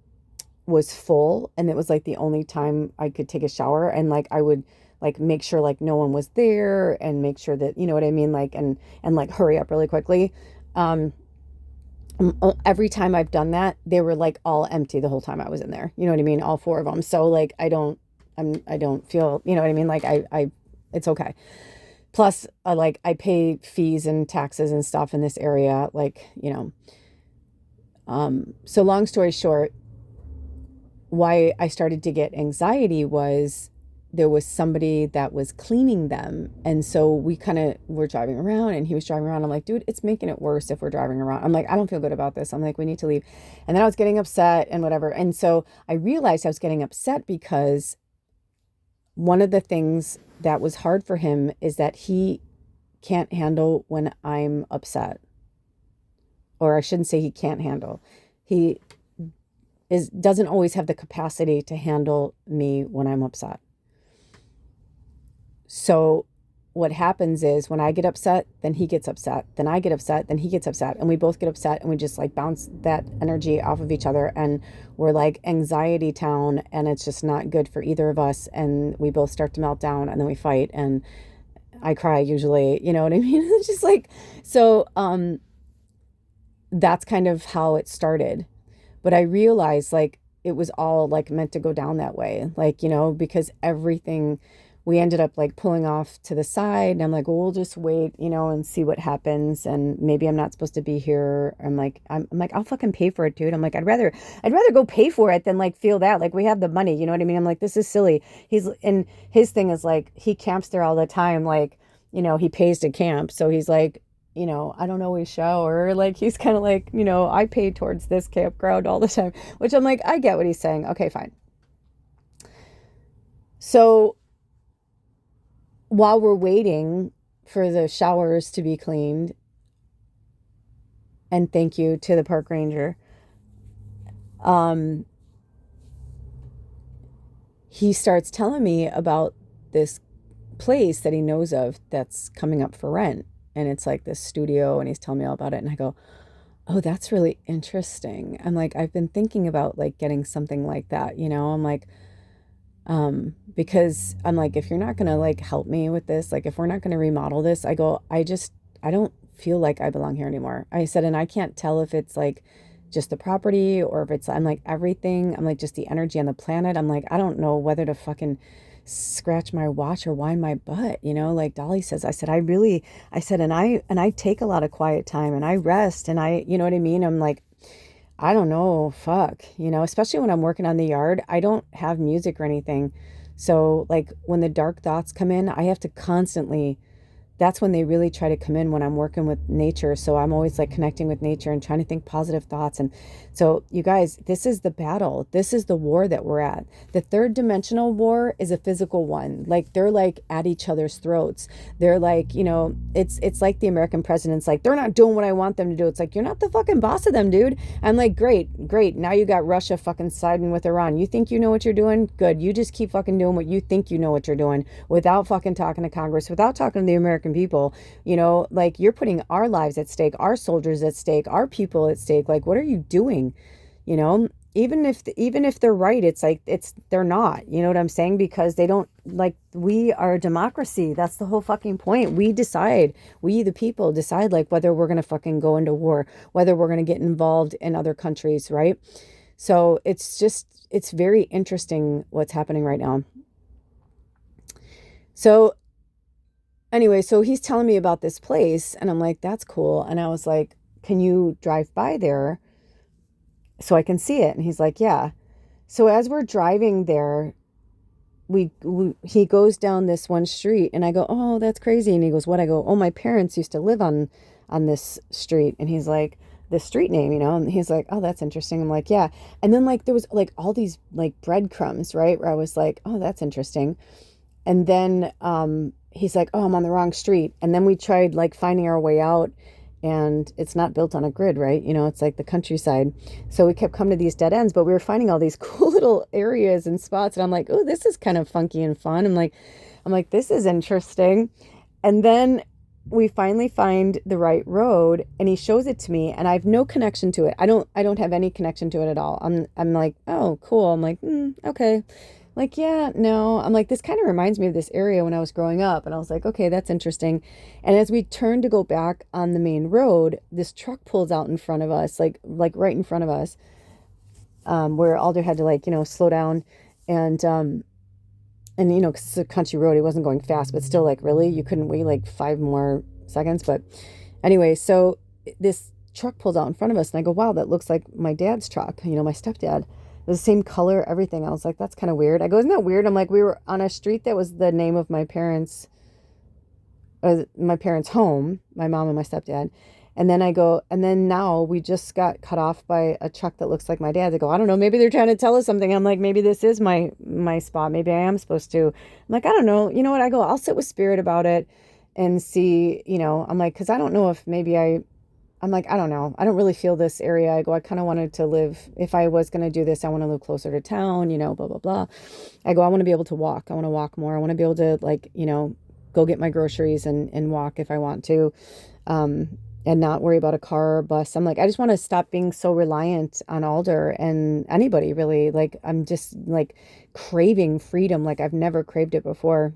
was full, and it was like the only time I could take a shower, and like I would like make sure like no one was there and make sure that, you know what I mean, like, and like hurry up really quickly. Um every time I've done that, they were like all empty the whole time I was in there. You know what I mean? All four of them. So like I don't feel, you know what I mean? Like it's okay. Plus, I pay fees and taxes and stuff in this area, like, so long story short, why I started to get anxiety was there was somebody that was cleaning them. And so we kind of were driving around, and he was driving around. I'm like, dude, it's making it worse if we're driving around. I'm like, I don't feel good about this. I'm like, we need to leave. And then I was getting upset and whatever. And so I realized I was getting upset because one of the things that was hard for him is that he can't handle when I'm upset. Or I shouldn't say he can't handle. He doesn't always have the capacity to handle me when I'm upset. So what happens is when I get upset, then he gets upset, then I get upset, then he gets upset, and we both get upset, and we just like bounce that energy off of each other, and we're like anxiety town, and it's just not good for either of us, and we both start to melt down, and then we fight, and I cry usually, you know what I mean? It's just like, so that's kind of how it started. But I realized like it was all like meant to go down that way. Like, because everything, we ended up like pulling off to the side, and I'm like, well, we'll just wait, and see what happens. And maybe I'm not supposed to be here. I'm like, I'll fucking pay for it, dude. I'm like, I'd rather go pay for it than like feel that like we have the money. You know what I mean? I'm like, this is silly. And his thing is like, he camps there all the time. Like, he pays to camp. So he's like, I don't always shower. Like, he's kind of like, I pay towards this campground all the time, which I'm like, I get what he's saying. Okay, fine. So while we're waiting for the showers to be cleaned, and thank you to the park ranger, um, he starts telling me about this place that he knows of that's coming up for rent. And it's like this studio, and he's telling me all about it. And I go, oh, that's really interesting. I'm like, I've been thinking about like getting something like that, I'm like, because I'm like, if you're not gonna like help me with this, like if we're not gonna remodel this, I go, I don't feel like I belong here anymore. I said, and I can't tell if it's like just the property or if it's, I'm like everything. I'm like just the energy on the planet. I'm like, I don't know whether to fucking scratch my watch or wind my butt, like Dolly says. I said, and I take a lot of quiet time, and I rest, and you know what I mean? I'm like, I don't know, fuck, especially when I'm working on the yard, I don't have music or anything. So like when the dark thoughts come in, I have to constantly, that's when they really try to come in when I'm working with nature. So I'm always like connecting with nature and trying to think positive thoughts. And so you guys, this is the battle. This is the war that we're at. The third dimensional war is a physical one. Like they're like at each other's throats. They're like, it's like the American president's like, they're not doing what I want them to do. It's like, you're not the fucking boss of them, dude. I'm like, great. Now you got Russia fucking siding with Iran. You think you know what you're doing? Good. You just keep fucking doing what you think you know what you're doing without fucking talking to Congress, without talking to the American people. Like you're putting our lives at stake, our soldiers at stake, our people at stake. Like, what are you doing? Even if they're right, it's like they're not, you know what I'm saying? Because they don't, like, we are a democracy. That's the whole fucking point. We decide, we the people decide like whether we're gonna fucking go into war, whether we're gonna get involved in other countries, right? So it's very interesting what's happening right now. So anyway, so he's telling me about this place, and I'm like, that's cool. And I was like, can you drive by there so I can see it? And he's like, yeah. So as we're driving there, he goes down this one street, and I go, oh, that's crazy. And he goes, what? I go, oh, my parents used to live on this street. And he's like, the street name, and he's like, oh, that's interesting. I'm like, yeah. And then like there was like all these like breadcrumbs, right, where I was like, oh, that's interesting. And then he's like, oh, I'm on the wrong street. And then we tried like finding our way out, and it's not built on a grid, right? It's like the countryside. So we kept coming to these dead ends, but we were finding all these cool little areas and spots. And I'm like, oh, this is kind of funky and fun. I'm like, this is interesting. And then we finally find the right road, and he shows it to me, and I have no connection to it. I don't have any connection to it at all. I'm like, oh, cool. I'm like, okay. Like, yeah, no. I'm like, this kind of reminds me of this area when I was growing up. And I was like, okay, that's interesting. And as we turned to go back on the main road, this truck pulls out in front of us, like right in front of us, where Alder had to like, slow down. And 'cause it's a country road, he wasn't going fast, but still, like, really, you couldn't wait like 5 more seconds. But anyway, so this truck pulls out in front of us, and I go, wow, that looks like my dad's truck, my stepdad. It was the same color, everything. I was like, that's kind of weird. I go, isn't that weird? I'm like, we were on a street that was the name of my parents' home, my mom and my stepdad. And then I go, and then now we just got cut off by a truck that looks like my dad's. I go, I don't know, maybe they're trying to tell us something. I'm like, maybe this is my spot. Maybe I am supposed to. I'm like, I don't know. You know what? I go, I'll sit with spirit about it and see, I'm like, because I don't know if maybe I'm like, I don't know. I don't really feel this area. I go, I kind of wanted to live, if I was going to do this, I want to live closer to town, blah, blah, blah. I go, I want to be able to walk. I want to walk more. I want to be able to like, go get my groceries and walk if I want to, and not worry about a car or a bus. I'm like, I just want to stop being so reliant on Alder and anybody really. Like, I'm just like craving freedom. Like I've never craved it before.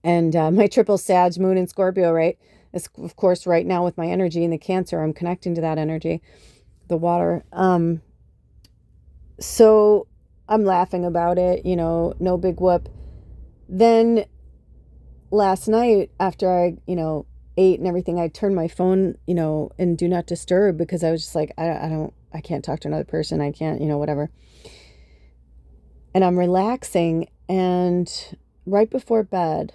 And my triple Sag, Moon, and Scorpio, right? It's, of course, right now with my energy and the Cancer, I'm connecting to that energy, the water. So I'm laughing about it, no big whoop. Then last night after I, ate and everything, I turned my phone, in do not disturb, because I was just like, I can't talk to another person. I can't, whatever. And I'm relaxing, and right before bed,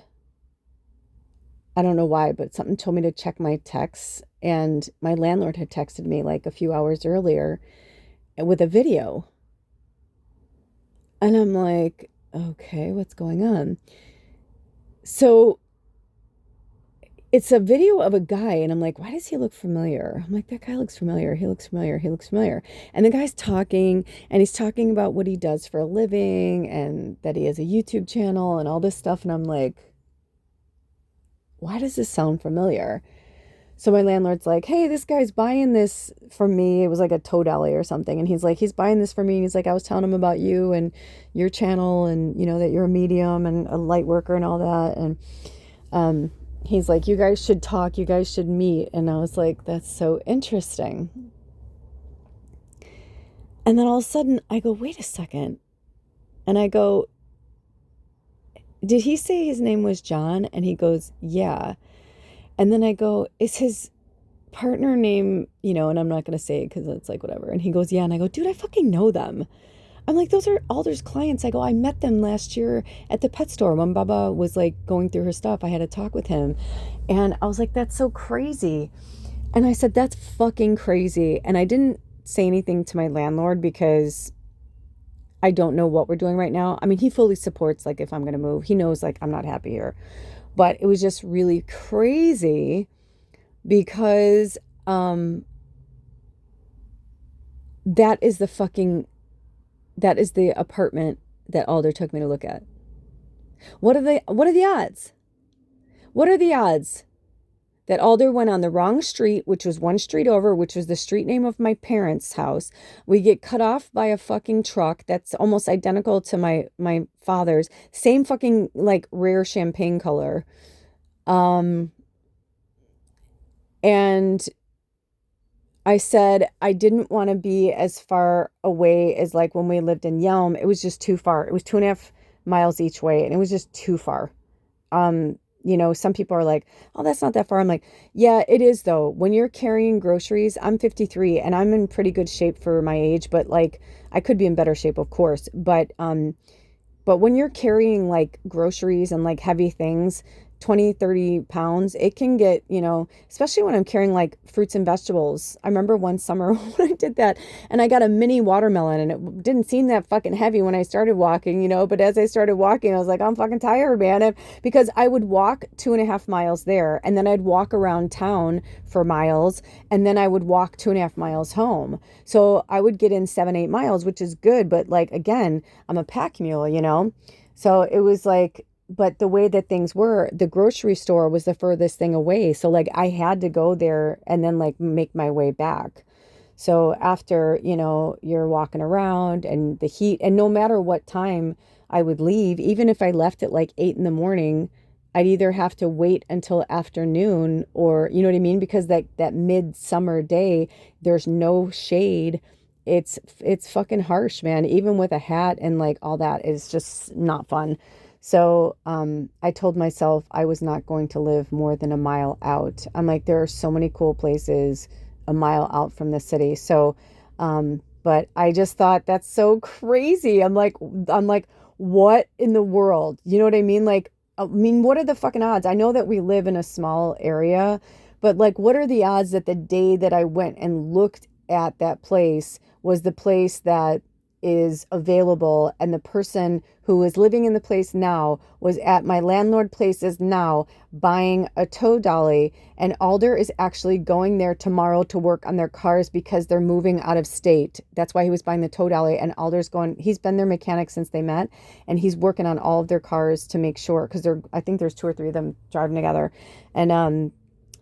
I don't know why, but something told me to check my texts, and my landlord had texted me like a few hours earlier with a video. And I'm like, okay, what's going on? So it's a video of a guy, and I'm like, why does he look familiar? I'm like, that guy looks familiar. He looks familiar. He looks familiar. And the guy's talking, and he's talking about what he does for a living, and that he has a YouTube channel and all this stuff. And I'm like, why does this sound familiar? So my landlord's like, hey, this guy's buying this for me. It was like a toe deli or something. And he's like, he's buying this for me. And he's like, I was telling him about you and your channel, and, that you're a medium and a light worker and all that. And he's like, you guys should talk. You guys should meet. And I was like, that's so interesting. And then all of a sudden I go, wait a second. And I go, did he say his name was John? And he goes, yeah. And then I go, is his partner name, and I'm not going to say it because it's like whatever. And he goes, yeah. And I go, dude, I fucking know them. I'm like, those are Alder's clients. I go, I met them last year at the pet store when Baba was like going through her stuff. I had a talk with him. And I was like, that's so crazy. And I said, that's fucking crazy. And I didn't say anything to my landlord because I don't know what we're doing right now. I mean, he fully supports, like, if I'm going to move. He knows, like, I'm not happy here. But it was just really crazy because that is the apartment that Alder took me to look at. What are the odds? What are the odds that Alder went on the wrong street, which was one street over, which was the street name of my parents' house. We get cut off by a fucking truck that's almost identical to my father's. Same fucking, like, rare champagne color. And I said I didn't want to be as far away as, like, when we lived in Yelm. It was just too far. It was 2.5 miles each way, and it was just too far. Some people are like, oh, that's not that far. I'm like, yeah, it is though. When you're carrying groceries, I'm 53 and I'm in pretty good shape for my age, but like I could be in better shape, of course. But But when you're carrying like groceries and like heavy things, 20, 30 pounds, it can get, especially when I'm carrying like fruits and vegetables. I remember one summer when I did that and I got a mini watermelon and it didn't seem that fucking heavy when I started walking, but as I started walking, I was like, I'm fucking tired, man. Because I would walk 2.5 miles there and then I'd walk around town for miles and then I would walk 2.5 miles home. So I would get in 7, 8 miles, which is good. But like, again, I'm a pack mule. So it was like, but the way that things were, the grocery store was the furthest thing away. So like I had to go there and then like make my way back. So after, you're walking around and the heat, and no matter what time I would leave, even if I left at like 8 in the morning, I'd either have to wait until afternoon or, you know what I mean? Because that midsummer day, there's no shade. It's fucking harsh, man. Even with a hat and like all that, it's just not fun. So I told myself I was not going to live more than a mile out. I'm like, there are so many cool places a mile out from the city. So, but I just thought that's so crazy. I'm like, what in the world? You know what I mean? Like, I mean, what are the fucking odds? I know that we live in a small area, but like, what are the odds that the day that I went and looked at that place was the place that is available and the person who is living in the place now was at my landlord places now buying a tow dolly, and Alder is actually going there tomorrow to work on their cars because they're moving out of state. That's why he was buying the tow dolly, and Alder's going, he's been their mechanic since they met, and he's working on all of their cars to make sure, because I think there's 2 or 3 of them driving together.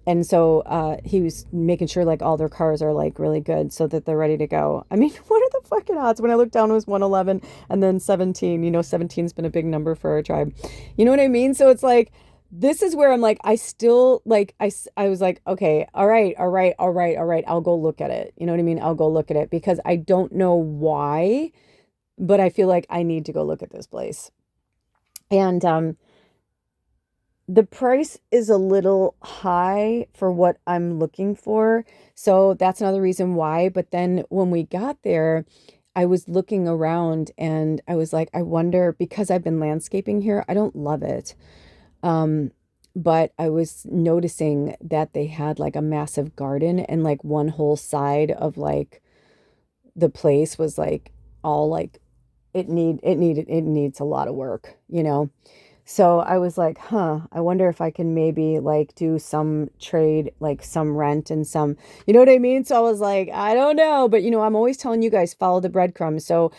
And so he was making sure like all their cars are like really good so that they're ready to go. I mean, what are the fucking odds? When I looked down, it was 111 and then 17. 17's been a big number for our tribe. You know what I mean? So it's like, this is where I'm like, I still like, I was like, okay, all right. I'll go look at it. You know what I mean? I'll go look at it because I don't know why, but I feel like I need to go look at this place. And the price is a little high for what I'm looking for. So that's another reason why. But then when we got there, I was looking around and I was like, I wonder, because I've been landscaping here, I don't love it. Um, but I was noticing that they had like a massive garden and like one whole side of like the place was like all like it needs a lot of work. So I was like, I wonder if I can maybe like do some trade, like some rent and some, you know what I mean? So I was like, I don't know, but I'm always telling you guys, follow the breadcrumbs. So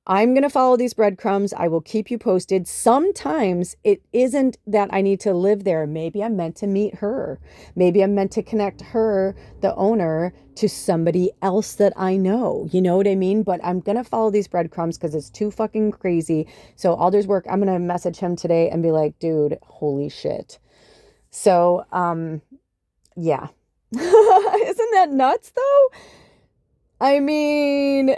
I'm going to follow these breadcrumbs. I will keep you posted. Sometimes it isn't that I need to live there. Maybe I'm meant to meet her. Maybe I'm meant to connect her, the owner, to somebody else that I know. You know what I mean? But I'm going to follow these breadcrumbs because it's too fucking crazy. So Alder's work, I'm going to message him today and be like, dude, holy shit. So, yeah. Isn't that nuts though? I mean,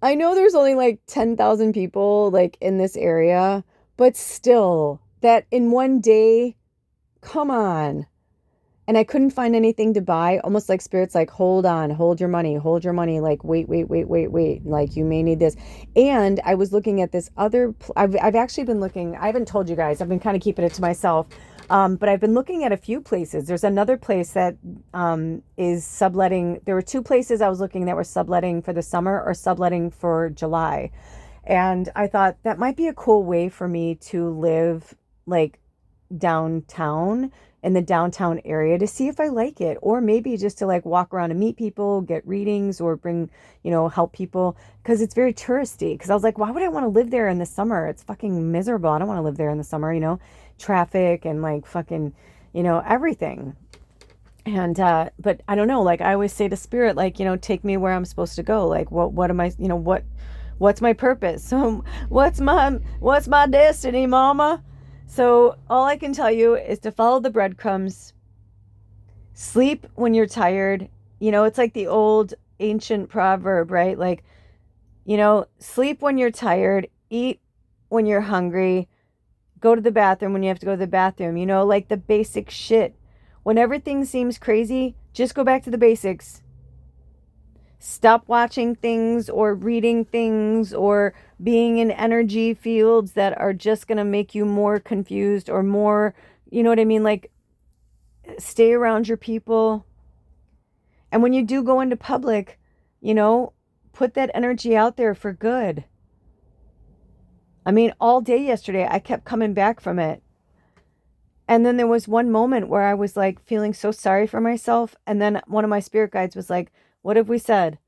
I know there's only like 10,000 people like in this area, but still, that in one day, come on. And I couldn't find anything to buy, almost like spirits like, hold on, hold your money, like wait, like you may need this. And I was looking at this other, I've actually been looking, I haven't told you guys, I've been kind of keeping it to myself. But I've been looking at a few places. There's another place that is subletting. There were 2 places I was looking that were subletting for the summer or subletting for July. And I thought that might be a cool way for me to live like downtown, in the downtown area, to see if I like it, or maybe just to like walk around and meet people, get readings, or bring, help people, because it's very touristy. Because I was like, why would I want to live there in the summer? It's fucking miserable. I don't want to live there in the summer, traffic and like fucking, everything. And but I don't know, like I always say to spirit, like, take me where I'm supposed to go. Like what am I, what's my purpose? So what's my destiny, mama? So all I can tell you is to follow the breadcrumbs. Sleep when you're tired. It's like the old ancient proverb, right? Like, sleep when you're tired, eat when you're hungry, go to the bathroom when you have to go to the bathroom, like the basic shit. When everything seems crazy, just go back to the basics. Stop watching things or reading things or being in energy fields that are just going to make you more confused or more, you know what I mean? Like, stay around your people. And when you do go into public, you know, put that energy out there for good. I mean, all day yesterday, I kept coming back from it. And then there was one moment where I was like feeling so sorry for myself. And then one of my spirit guides was like, what have we said?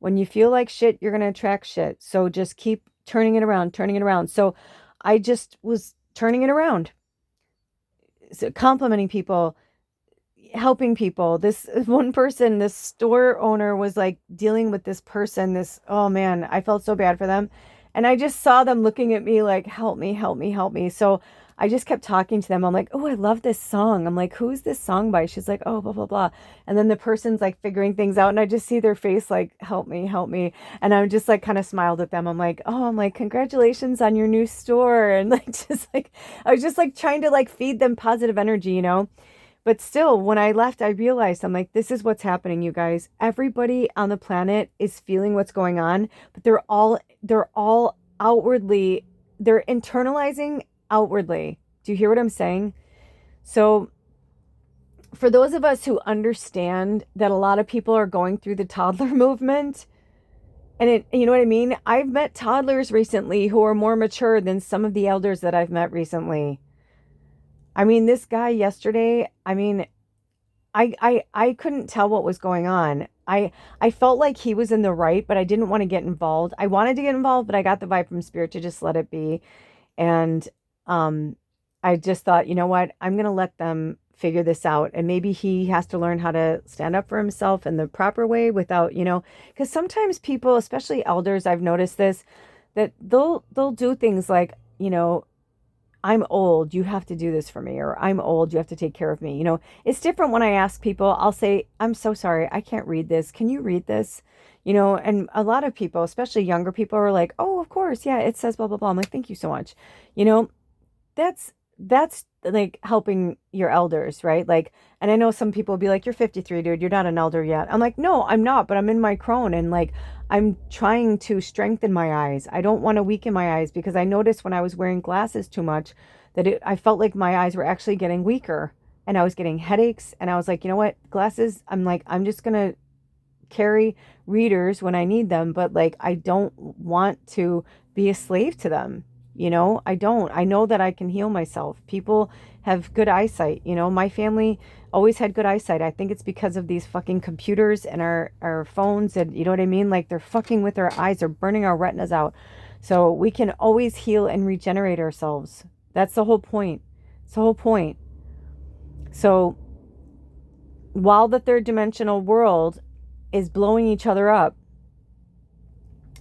When you feel like shit, you're going to attract shit. So just keep turning it around, turning it around. So I just was turning it around, so complimenting people, helping people. This one person, this store owner was like dealing with this person, this, oh man, I felt so bad for them. And I just saw them looking at me like, help me, help me, help me. So I just kept talking to them. I'm like, oh, I love this song. I'm like, who's this song by? She's like, oh, blah, blah, blah. And then the person's like figuring things out. And I just see their face like, help me, help me. And I just like kind of smiled at them. I'm like, oh, I'm like, congratulations on your new store. And like, just like, I was just like trying to like feed them positive energy, you know? But still, when I left, I realized I'm like, this is what's happening, you guys. Everybody on the planet is feeling what's going on, but they're all outwardly, they're internalizing outwardly. Do you hear what I'm saying? So for those of us who understand that a lot of people are going through the toddler movement, and it, you know what I mean? I've met toddlers recently who are more mature than some of the elders that I've met recently. I mean, this guy yesterday, I mean, I couldn't tell what was going on. I felt like he was in the right, but I didn't want to get involved. I wanted to get involved, but I got the vibe from spirit to just let it be. And I just thought, you know what? I'm going to let them figure this out. And maybe he has to learn how to stand up for himself in the proper way without, you know, because sometimes people, especially elders, I've noticed this, that they'll do things like, you know, I'm old, you have to do this for me, or I'm old, you have to take care of me. You know, it's different when I ask people, I'll say, I'm so sorry, I can't read this. Can you read this? You know, and a lot of people, especially younger people, are like, oh, of course, yeah, it says blah, blah, blah. I'm like, thank you so much. You know, that's like helping your elders, right? Like, and I know some people will be like, you're 53, dude, you're not an elder yet. I'm like, no, I'm not, but I'm in my crone, and like I'm trying to strengthen my eyes. I don't want to weaken my eyes, because I noticed when I was wearing glasses too much that I felt like my eyes were actually getting weaker, and I was getting headaches, and I was like, you know what, glasses, I'm like, I'm just gonna carry readers when I need them, but like I don't want to be a slave to them. You know, I don't. I know that I can heal myself. People have good eyesight. You know, my family always had good eyesight. I think it's because of these fucking computers and our phones, and you know what I mean? Like they're fucking with our eyes, they're burning our retinas out. So we can always heal and regenerate ourselves. That's the whole point. It's the whole point. So while the third dimensional world is blowing each other up,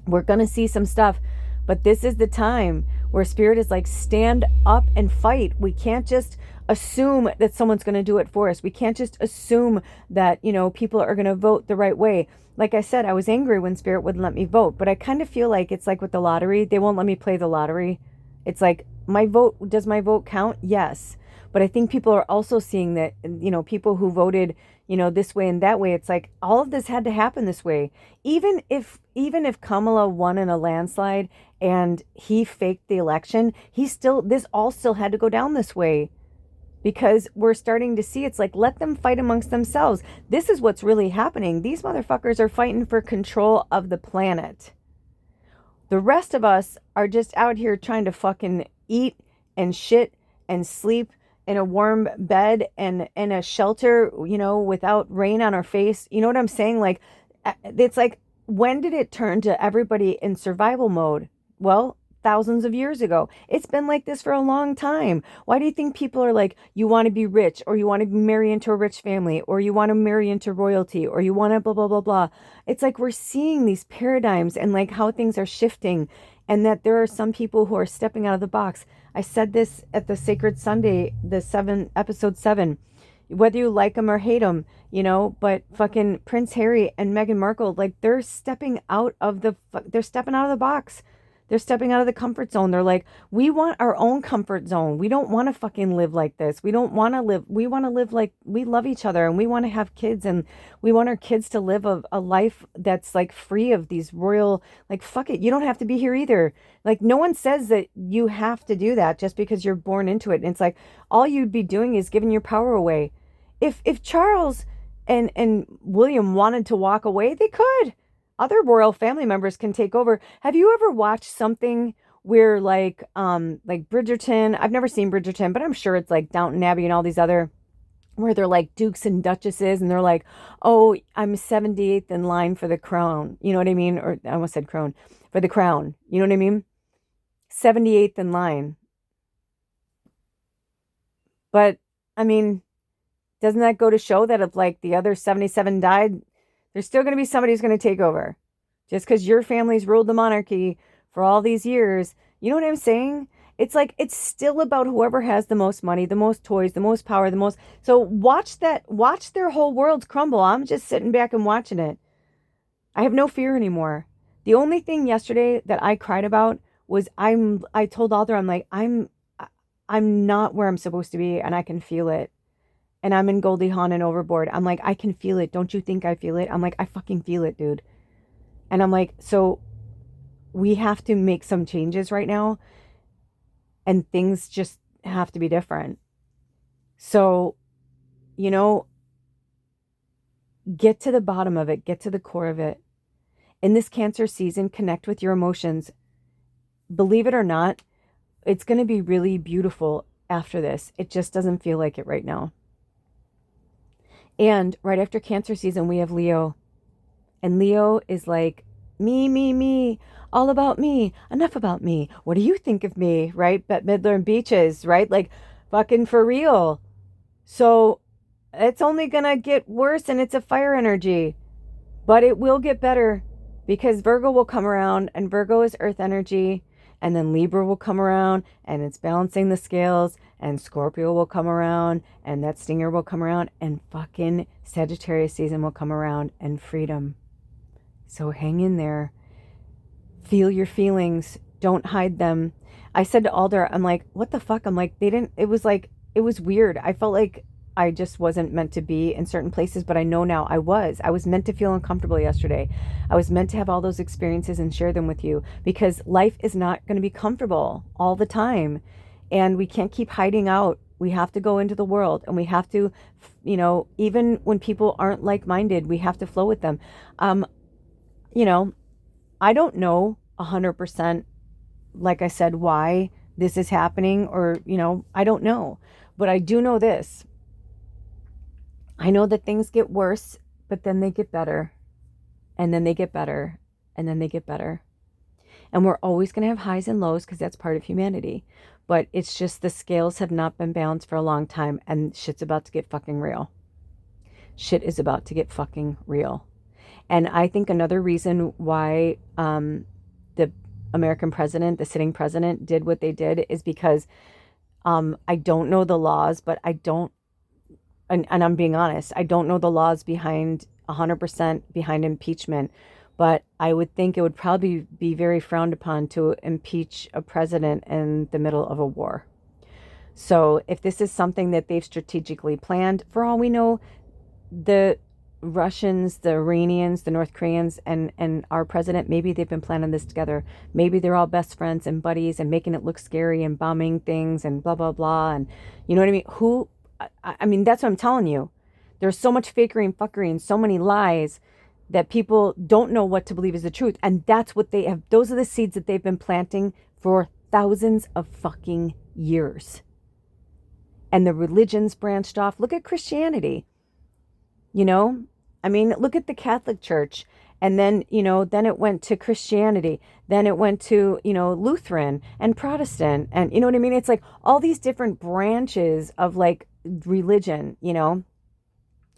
we're going to see some stuff, but this is the time where spirit is like, stand up and fight. We can't just assume that someone's going to do it for us. We can't just assume that, you know, people are going to vote the right way. Like I said, I was angry when spirit wouldn't let me vote, but I kind of feel like it's like with the lottery. They won't let me play the lottery. It's like, does my vote count? Yes. But I think people are also seeing that, you know, people who voted, you know, this way and that way, it's like all of this had to happen this way. Even if Kamala won in a landslide and he faked the election, this all still had to go down this way, because we're starting to see, it's like, let them fight amongst themselves. This is what's really happening. These motherfuckers are fighting for control of the planet. The rest of us are just out here trying to fucking eat and shit and sleep in a warm bed and in a shelter, you know, without rain on our face. You know what I'm saying? Like, it's like, when did it turn to everybody in survival mode? Well, thousands of years ago. It's been like this for a long time. Why do you think people are like, you want to be rich, or you want to marry into a rich family, or you want to marry into royalty, or you want to blah, blah, blah, blah. It's like we're seeing these paradigms and like how things are shifting, and that there are some people who are stepping out of the box. I said this at the Sacred Sunday, episode 7, whether you like them or hate them, you know, but fucking Prince Harry and Meghan Markle, like they're stepping out of the box. They're stepping out of the comfort zone. They're like, we want our own comfort zone. We don't want to fucking live like this. We don't want to live. We want to live like we love each other and we want to have kids and we want our kids to live a life that's like free of these royal, like, fuck it. You don't have to be here either. Like, no one says that you have to do that just because you're born into it. And it's like, all you'd be doing is giving your power away. If Charles and William wanted to walk away, they could. Other royal family members can take over. Have you ever watched something where like Bridgerton? I've never seen Bridgerton, but I'm sure it's like Downton Abbey and all these other where they're like dukes and duchesses and they're like, "Oh, I'm 78th in line for the crown." You know what I mean? Or I almost said crown. For the crown. You know what I mean? 78th in line. But I mean, doesn't that go to show that if like the other 77 died, there's still going to be somebody who's going to take over. Just because your family's ruled the monarchy for all these years. You know what I'm saying? It's like, it's still about whoever has the most money, the most toys, the most power, the most. So watch their whole worlds crumble. I'm just sitting back and watching it. I have no fear anymore. The only thing yesterday that I cried about was I told Alder, I'm like, I'm not where I'm supposed to be and I can feel it. And I'm in Goldie Hawn and Overboard. I'm like, I can feel it. Don't you think I feel it? I'm like, I fucking feel it, dude. And I'm like, so we have to make some changes right now. And things just have to be different. So, you know, get to the bottom of it. Get to the core of it. In this Cancer season, connect with your emotions. Believe it or not, it's going to be really beautiful after this. It just doesn't feel like it right now. And right after Cancer season, we have Leo. And Leo is like, me, all about me, enough about me. What do you think of me, right? Bette Midler and Beaches, right? Like, fucking for real. So it's only going to get worse and it's a fire energy. But it will get better because Virgo will come around and Virgo is earth energy. And then Libra will come around and it's balancing the scales and Scorpio will come around and that stinger will come around and fucking Sagittarius season will come around and freedom. So hang in there. Feel your feelings. Don't hide them. I said to Alder, I'm like, what the fuck? I'm like, it was weird. I felt like I just wasn't meant to be in certain places, but I know now I was meant to feel uncomfortable yesterday. I was meant to have all those experiences and share them with you because life is not going to be comfortable all the time. And we can't keep hiding out. We have to go into the world and we have to, you know, even when people aren't like-minded, we have to flow with them. You know, I don't know 100%, like I said, why this is happening or, you know, I don't know, but I do know this. I know that things get worse, but then they get better and then they get better and then they get better. And we're always going to have highs and lows because that's part of humanity. But it's just the scales have not been balanced for a long time and shit's about to get fucking real. Shit is about to get fucking real. And I think another reason why the American president, the sitting president, did what they did is because I don't know the laws, but I don't, and I'm being honest, I don't know the laws behind 100% behind impeachment, but I would think it would probably be very frowned upon to impeach a president in the middle of a war. So if this is something that they've strategically planned, for all we know, the Russians, the Iranians, the North Koreans, and our president, maybe they've been planning this together. Maybe they're all best friends and buddies and making it look scary and bombing things and blah, blah, blah. And you know what I mean? I mean, that's what I'm telling you. There's so much fakery and fuckery and so many lies that people don't know what to believe is the truth. And that's what they have. Those are the seeds that they've been planting for thousands of fucking years. And the religions branched off. Look at Christianity. You know, I mean, look at the Catholic Church. And then, you know, then it went to Christianity. Then it went to, you know, Lutheran and Protestant. And you know what I mean? It's like all these different branches of like religion, you know.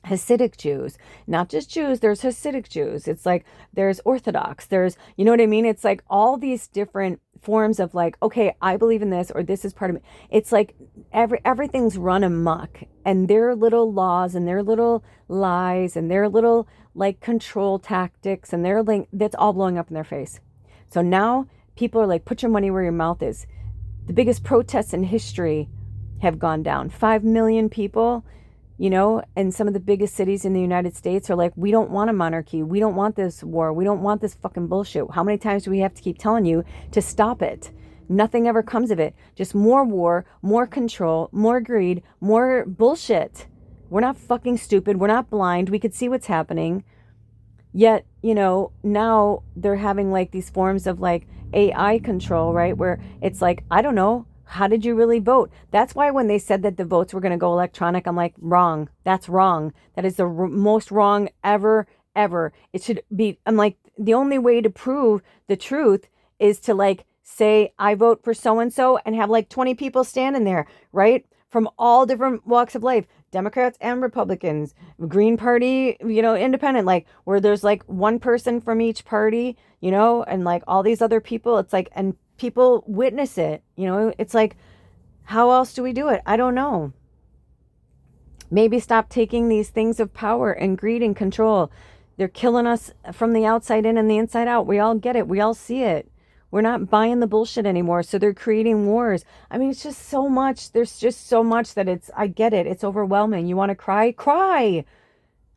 Hasidic Jews, not just Jews, there's Hasidic Jews. It's like there's Orthodox, there's, you know what I mean? It's like all these different forms of like, okay, I believe in this or this is part of me. It's like everything's run amok and their little laws and their little lies and their little like control tactics and their like, that's all blowing up in their face. So now people are like, put your money where your mouth is. The biggest protests in history have gone down. 5 million people, and some of the biggest cities in the United States are like, we don't want a monarchy. We don't want this war. We don't want this fucking bullshit. How many times do we have to keep telling you to stop it? Nothing ever comes of it. Just more war, more control, more greed, more bullshit. We're not fucking stupid. We're not blind. We could see what's happening. Yet, now they're having like these forms of like AI control, right? Where it's like, I don't know, how did you really vote? That's why when they said that the votes were going to go electronic, I'm like, wrong. That's wrong. That is the most wrong ever, ever. It should be, I'm like, the only way to prove the truth is to like say, I vote for so-and-so and have like 20 people standing there, right? From all different walks of life, Democrats and Republicans, Green Party, independent, like where there's like one person from each party, and like all these other people, it's like, and people witness it, it's like, how else do we do it? I don't know. Maybe stop taking these things of power and greed and control. They're killing us from the outside in and the inside out. We all get it. We all see it. We're not buying the bullshit anymore. So they're creating wars. I mean, it's just so much. There's just so much that I get it. It's overwhelming. You want to cry? Cry.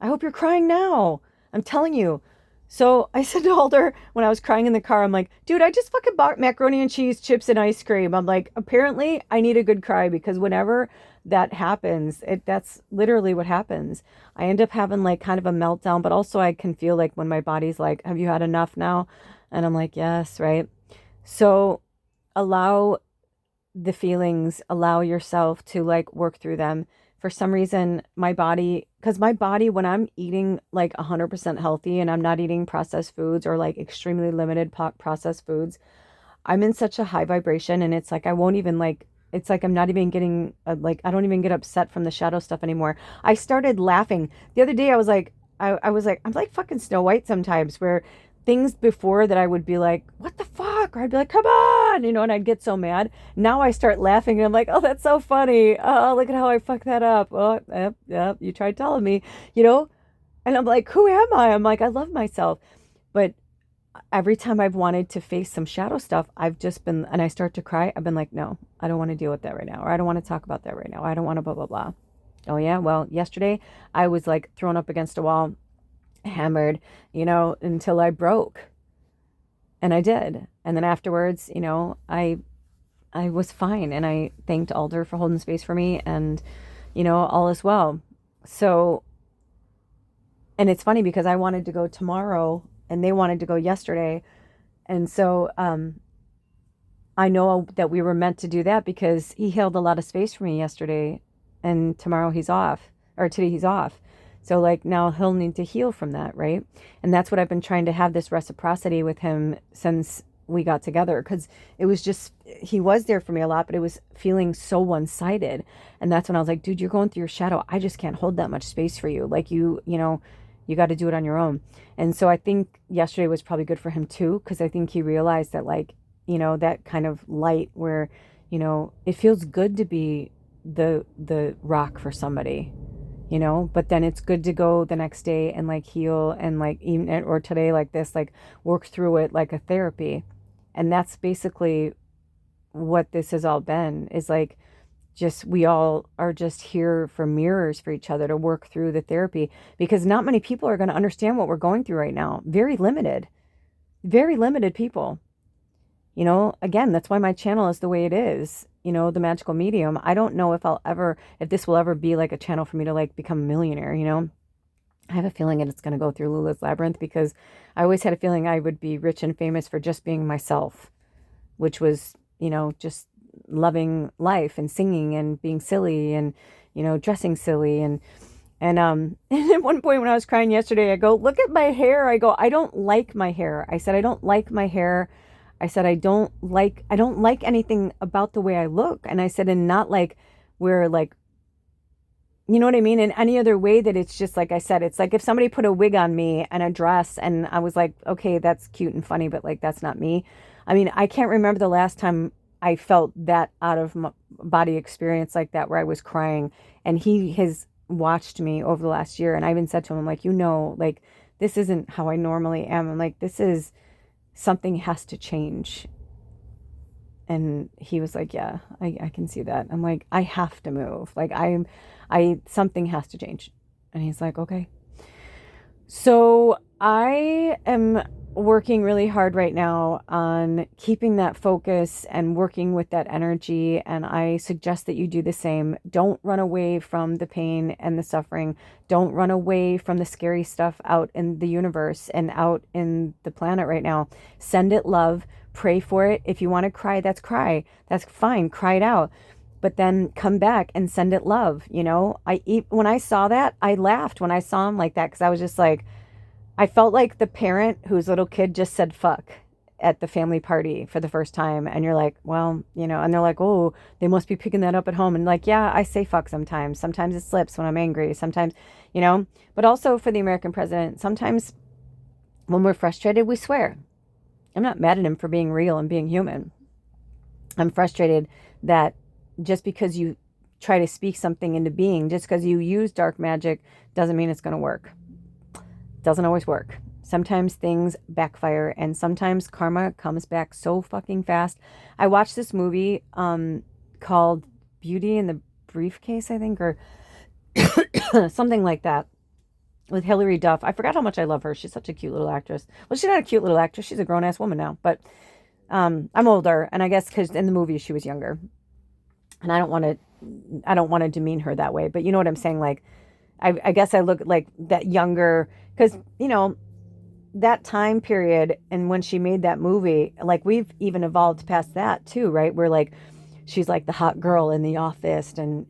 I hope you're crying now. I'm telling you. So I said to Alder when I was crying in the car, I'm like, dude, I just fucking bought macaroni and cheese, chips, and ice cream. I'm like, apparently I need a good cry because whenever that happens, that's literally what happens. I end up having like kind of a meltdown, but also I can feel like when my body's like, have you had enough now? And I'm like, yes, right. So allow the feelings, allow yourself to like work through them. For some reason, because my body, when I'm eating like 100% healthy and I'm not eating processed foods or like extremely limited processed foods, I'm in such a high vibration. And it's like, I won't even like, it's like I'm not even getting, I don't even get upset from the shadow stuff anymore. I started laughing. The other day, I was like, I'm like fucking Snow White sometimes, where things before that I would be like, what the fuck? Or I'd be like, come on, and I'd get so mad. Now I start laughing and I'm like, oh, that's so funny. Oh, look at how I fucked that up. Oh, yep, you tried telling me, and I'm like, who am I? I'm like, I love myself. But every time I've wanted to face some shadow stuff, I've just been, and I start to cry. I've been like, no, I don't want to deal with that right now. Or I don't want to talk about that right now. I don't want to blah, blah, blah. Oh yeah. Well, yesterday I was like thrown up against a wall, hammered, until I broke. And I did. And then afterwards, I was fine. And I thanked Alder for holding space for me, and, all is well. So, and it's funny because I wanted to go tomorrow and they wanted to go yesterday. And so, I know that we were meant to do that because he held a lot of space for me yesterday, and tomorrow he's off, or today he's off. So like now he'll need to heal from that, right? And that's what I've been trying to have, this reciprocity with him since we got together, because it was just, he was there for me a lot, but it was feeling so one-sided. And that's when I was like, dude, you're going through your shadow. I just can't hold that much space for you. Like you got to do it on your own. And so I think yesterday was probably good for him too, because I think he realized that like, that kind of light where, it feels good to be the rock for somebody. But then it's good to go the next day and like heal and like even, or today like this, like work through it like a therapy. And that's basically what this has all been, is like, just, we all are just here for mirrors for each other to work through the therapy, because not many people are going to understand what we're going through right now. Very limited people. Again, that's why my channel is the way it is, the magical medium. I don't know if this will ever be like a channel for me to like become a millionaire, I have a feeling that it's going to go through Lula's Labyrinth, because I always had a feeling I would be rich and famous for just being myself, which was, just loving life and singing and being silly and, dressing silly. And and at one point when I was crying yesterday, I go, look at my hair. I go, I don't like my hair. I said, I don't like my hair. I said, I don't like anything about the way I look. And I said, and not like where like, you know what I mean? In any other way that it's just like I said, it's like if somebody put a wig on me and a dress and I was like, okay, that's cute and funny, but like, that's not me. I mean, I can't remember the last time I felt that out of my body experience like that, where I was crying. And he has watched me over the last year. And I even said to him, I'm like, this isn't how I normally am. I'm like, something has to change. And he was like, yeah, I can see that. I'm like, I have to move. Like something has to change. And he's like, okay. So I am working really hard right now on keeping that focus and working with that energy. And I suggest that you do the same. Don't run away from the pain and the suffering. Don't run away from the scary stuff out in the universe and out in the planet right now. Send it love. Pray for it. If you want to cry, that's cry. That's fine. Cry it out. But then come back and send it love. When I saw that, I laughed when I saw him like that, because I was just like, I felt like the parent whose little kid just said fuck at the family party for the first time. And you're like, well, and they're like, oh, they must be picking that up at home. And like, yeah, I say fuck sometimes. Sometimes it slips when I'm angry. Sometimes, but also for the American president, sometimes when we're frustrated, we swear. I'm not mad at him for being real and being human. I'm frustrated that just because you try to speak something into being, just because you use dark magic, doesn't mean it's going to work. Doesn't always work. Sometimes things backfire, and sometimes karma comes back so fucking fast. I watched this movie called Beauty in the Briefcase, I think, or something like that, with Hilary Duff. I forgot how much I love her. She's such a cute little actress. Well, she's not a cute little actress. She's a grown-ass woman now, but I'm older, and I guess because in the movie she was younger. And I don't want to demean her that way, but you know what I'm saying? Like, I guess I look like that younger, because, that time period and when she made that movie, like we've even evolved past that too, right? Where like, she's like the hot girl in the office and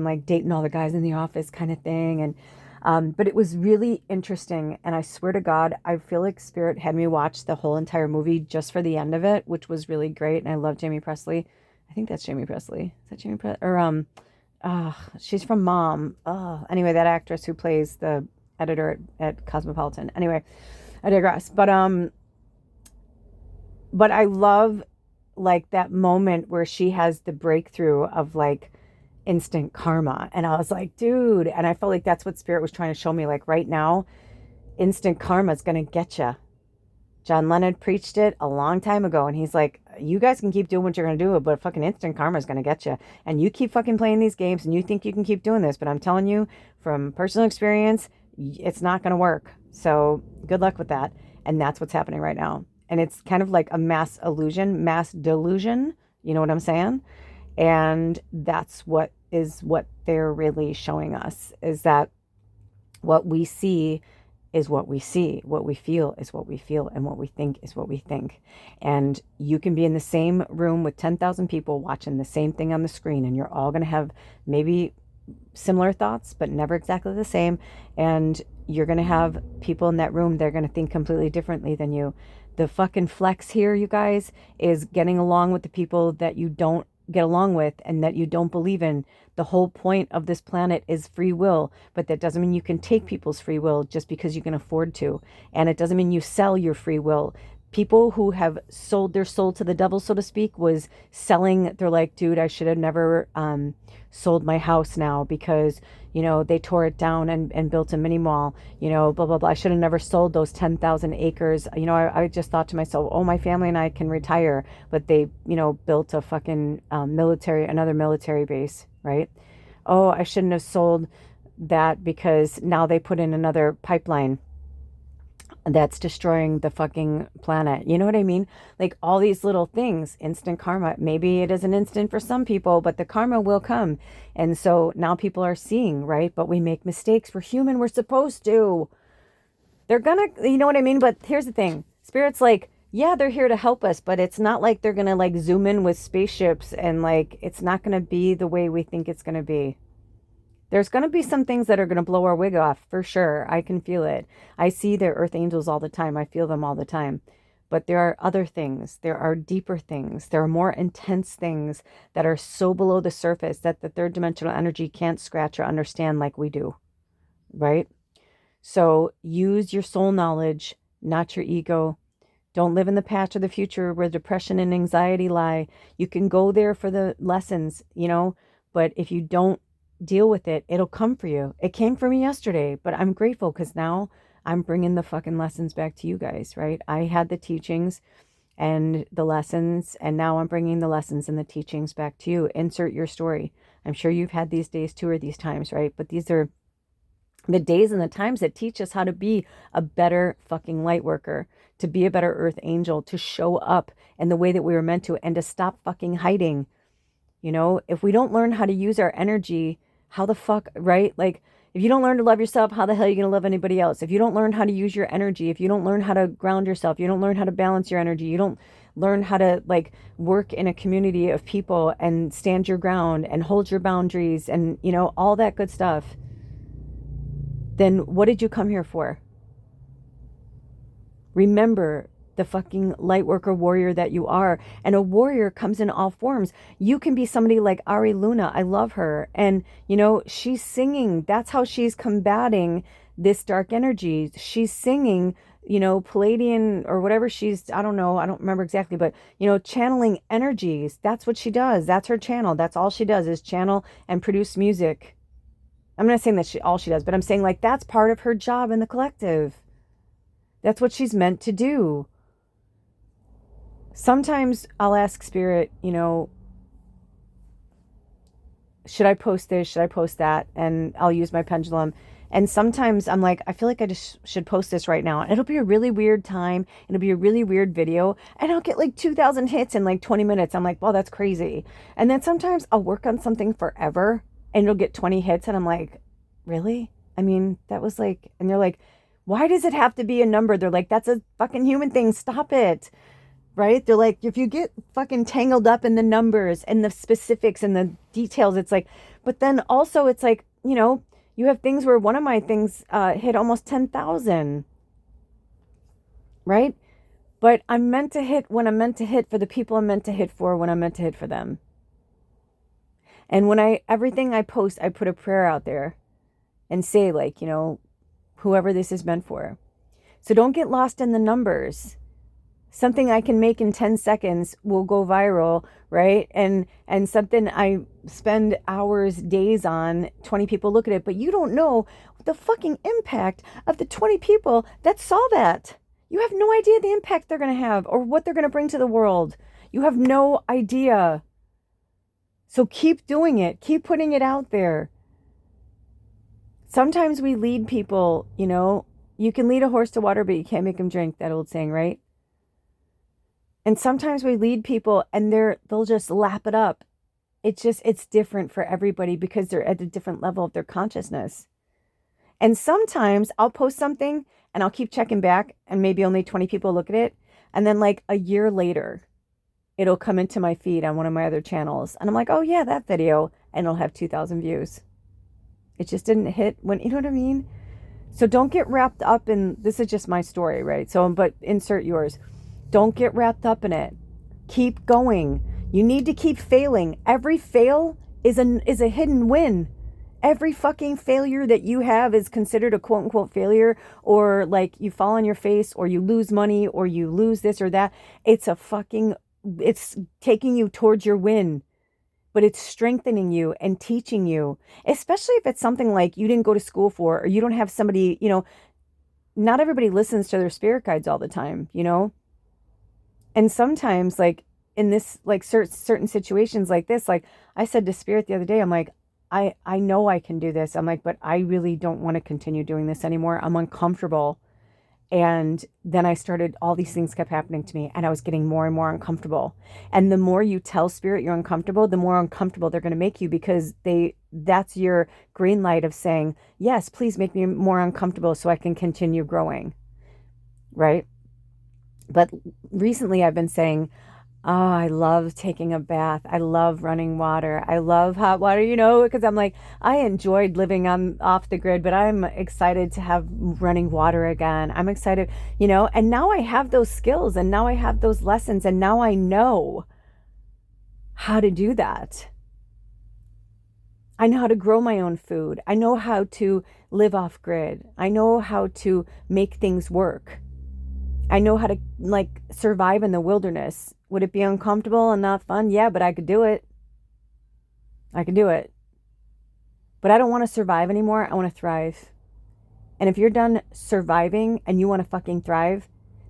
like dating all the guys in the office kind of thing. And, but it was really interesting. And I swear to God, I feel like Spirit had me watch the whole entire movie just for the end of it, which was really great. And I love Jamie Presley. I think that's Jamie Presley. Is that Jamie Presley? Or, she's from Mom. Anyway, that actress who plays the editor at Cosmopolitan. Anyway, I digress. But I love like that moment where she has the breakthrough of like instant karma. And I was like, dude, and I felt like that's what Spirit was trying to show me. Like right now, instant karma is going to get you. John Lennon preached it a long time ago, and he's like, you guys can keep doing what you're going to do, but fucking instant karma is going to get you. And you keep fucking playing these games, and you think you can keep doing this, but I'm telling you from personal experience, it's not going to work. So good luck with that. And that's what's happening right now. And it's kind of like a mass delusion. You know what I'm saying? And that's what they're really showing us, is that what we see is what we see, what we feel is what we feel, and what we think is what we think. And you can be in the same room with 10,000 people watching the same thing on the screen, and you're all going to have maybe similar thoughts, but never exactly the same. And you're going to have people in that room, they're going to think completely differently than you. The fucking flex here, you guys, is getting along with the people that you don't get along with and that you don't believe in. The whole point of this planet is free will, but that doesn't mean you can take people's free will just because you can afford to. And it doesn't mean you sell your free will. People who have sold their soul to the devil, so to speak, was selling. They're like, dude, I should have never sold my house now because, they tore it down and built a mini mall, blah, blah, blah. I should have never sold those 10,000 acres. I just thought to myself, oh, my family and I can retire. But they, built a fucking another military base, right? Oh, I shouldn't have sold that because now they put in another pipeline that's destroying the fucking planet. You know what I mean? Like all these little things, instant karma. Maybe it is an instant for some people, but the karma will come. And so now people are seeing, right? But we make mistakes. We're human. We're supposed to. They're gonna, you know what I mean? But here's the thing. Spirit's like, yeah, they're here to help us, but it's not like they're gonna like zoom in with spaceships and like, it's not gonna be the way we think it's gonna be. There's going to be some things that are going to blow our wig off, for sure. I can feel it. I see their earth angels all the time. I feel them all the time. But there are other things. There are deeper things. There are more intense things that are so below the surface that the third dimensional energy can't scratch or understand like we do, right? So use your soul knowledge, not your ego. Don't live in the past or the future where depression and anxiety lie. You can go there for the lessons, but if you don't deal with it, it'll come for you. It came for me yesterday, but I'm grateful because now I'm bringing the fucking lessons back to you guys, right? I had the teachings and the lessons. And now I'm bringing the lessons and the teachings back to you. Insert your story. I'm sure you've had these days too, or these times, right? But these are the days and the times that teach us how to be a better fucking light worker, to be a better earth angel, to show up in the way that we were meant to, and to stop fucking hiding. You know, if we don't learn how to use our energy, how the fuck, right? Like, if you don't learn to love yourself, how the hell are you going to love anybody else? If you don't learn how to use your energy, if you don't learn how to ground yourself, you don't learn how to balance your energy, you don't learn how to like work in a community of people and stand your ground and hold your boundaries and, you know, all that good stuff, then what did you come here for? Remember the fucking light worker warrior that you are. And a warrior comes in all forms. You can be somebody like Ari Luna. I love her. And, you know, she's singing. That's how she's combating this dark energy. She's singing, you know, Palladian or whatever she's, I don't know, I don't remember exactly, but, you know, channeling energies. That's what she does. That's her channel. That's all she does is channel and produce music. I'm not saying that all she does, but I'm saying like that's part of her job in the collective. That's what she's meant to do. Sometimes I'll ask Spirit, you know, should I post this? Should I post that? And I'll use my pendulum. And sometimes I'm like, I feel like I just should post this right now. And it'll be a really weird time. It'll be a really weird video. And I'll get like 2,000 hits in like 20 minutes. I'm like, well, that's crazy. And then sometimes I'll work on something forever and it'll get 20 hits. And I'm like, really? I mean, that was like, and they're like, why does it have to be a number? They're like, that's a fucking human thing. Stop it. Right? They're like, if you get fucking tangled up in the numbers and the specifics and the details, it's like, but then also it's like, you know, you have things where one of my things hit almost 10,000, right? But I'm meant to hit when I'm meant to hit for the people I'm meant to hit for when I'm meant to hit for them. And when everything I post, I put a prayer out there and say like, you know, whoever this is meant for. So don't get lost in the numbers. Something I can make in 10 seconds will go viral, right? And something I spend hours, days on, 20 people look at it, but you don't know the fucking impact of the 20 people that saw that. You have no idea the impact they're going to have or what they're going to bring to the world. You have no idea. So keep doing it. Keep putting it out there. Sometimes we lead people, you know, you can lead a horse to water, but you can't make him drink, that old saying, right? And sometimes we lead people and they'll just lap it up. It's different for everybody because they're at a different level of their consciousness. And sometimes I'll post something and I'll keep checking back and maybe only 20 people look at it. And then like a year later, it'll come into my feed on one of my other channels. And I'm like, oh yeah, that video. And it'll have 2,000 views. It just didn't hit when, you know what I mean? So don't get wrapped up in, this is just my story, right? So, but insert yours. Don't get wrapped up in it. Keep going. You need to keep failing. Every fail is a hidden win. Every fucking failure that you have is considered a quote unquote failure, or like you fall on your face or you lose money or you lose this or that. It's taking you towards your win, but it's strengthening you and teaching you, especially if it's something like you didn't go to school for, or you don't have somebody, you know, not everybody listens to their spirit guides all the time, you know? And sometimes like in this, like certain situations like this, like I said to Spirit the other day, I'm like, I know I can do this. I'm like, but I really don't want to continue doing this anymore. I'm uncomfortable. And then I started, all these things kept happening to me and I was getting more and more uncomfortable. And the more you tell Spirit you're uncomfortable, the more uncomfortable they're going to make you, because that's your green light of saying, yes, please make me more uncomfortable so I can continue growing. Right? But recently I've been saying, oh, I love taking a bath. I love running water. I love hot water, you know, because I'm like, I enjoyed living off the grid, but I'm excited to have running water again. I'm excited, you know, and now I have those skills and now I have those lessons and now I know how to do that. I know how to grow my own food. I know how to live off grid. I know how to make things work. I know how to like survive in the wilderness. Would it be uncomfortable and not fun? Yeah, but I could do it. I could do it. But I don't want to survive anymore. I want to thrive. And if you're done surviving and you want to fucking thrive,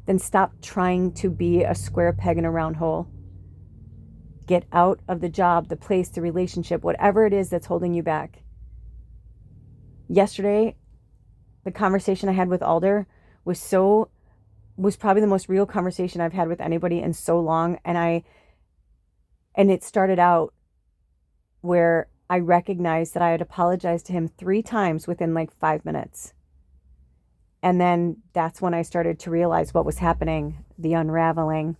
then stop trying to be a square peg in a round hole. Get out of the job, the place, the relationship, whatever it is that's holding you back. Yesterday, the conversation I had with Alder was probably the most real conversation I've had with anybody in so long. And it started out where I recognized that I had apologized to him 3 times within like 5 minutes. And then that's when I started to realize what was happening, the unraveling.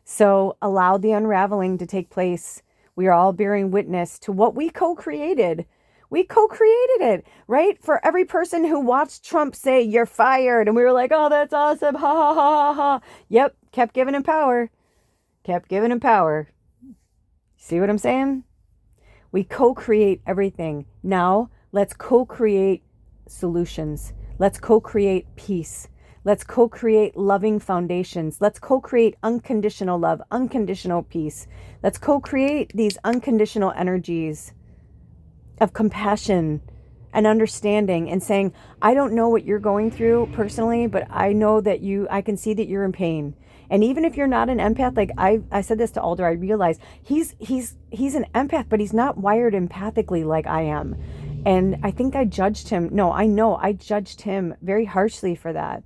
So allow the unraveling to take place. We are all bearing witness to what we co-created. We co-created it, right? For every person who watched Trump say, "You're fired," and we were like, "Oh, that's awesome. Ha, ha, ha, ha, ha." Yep, kept giving him power. Kept giving him power. See what I'm saying? We co-create everything. Now, let's co-create solutions. Let's co-create peace. Let's co-create loving foundations. Let's co-create unconditional love, unconditional peace. Let's co-create these unconditional energies of compassion and understanding and saying, I don't know what you're going through personally, but I know that I can see that you're in pain. And even if you're not an empath, like I said this to Alder, I realized he's an empath, but he's not wired empathically like I am. And I think I judged him. No, I know I judged him very harshly for that.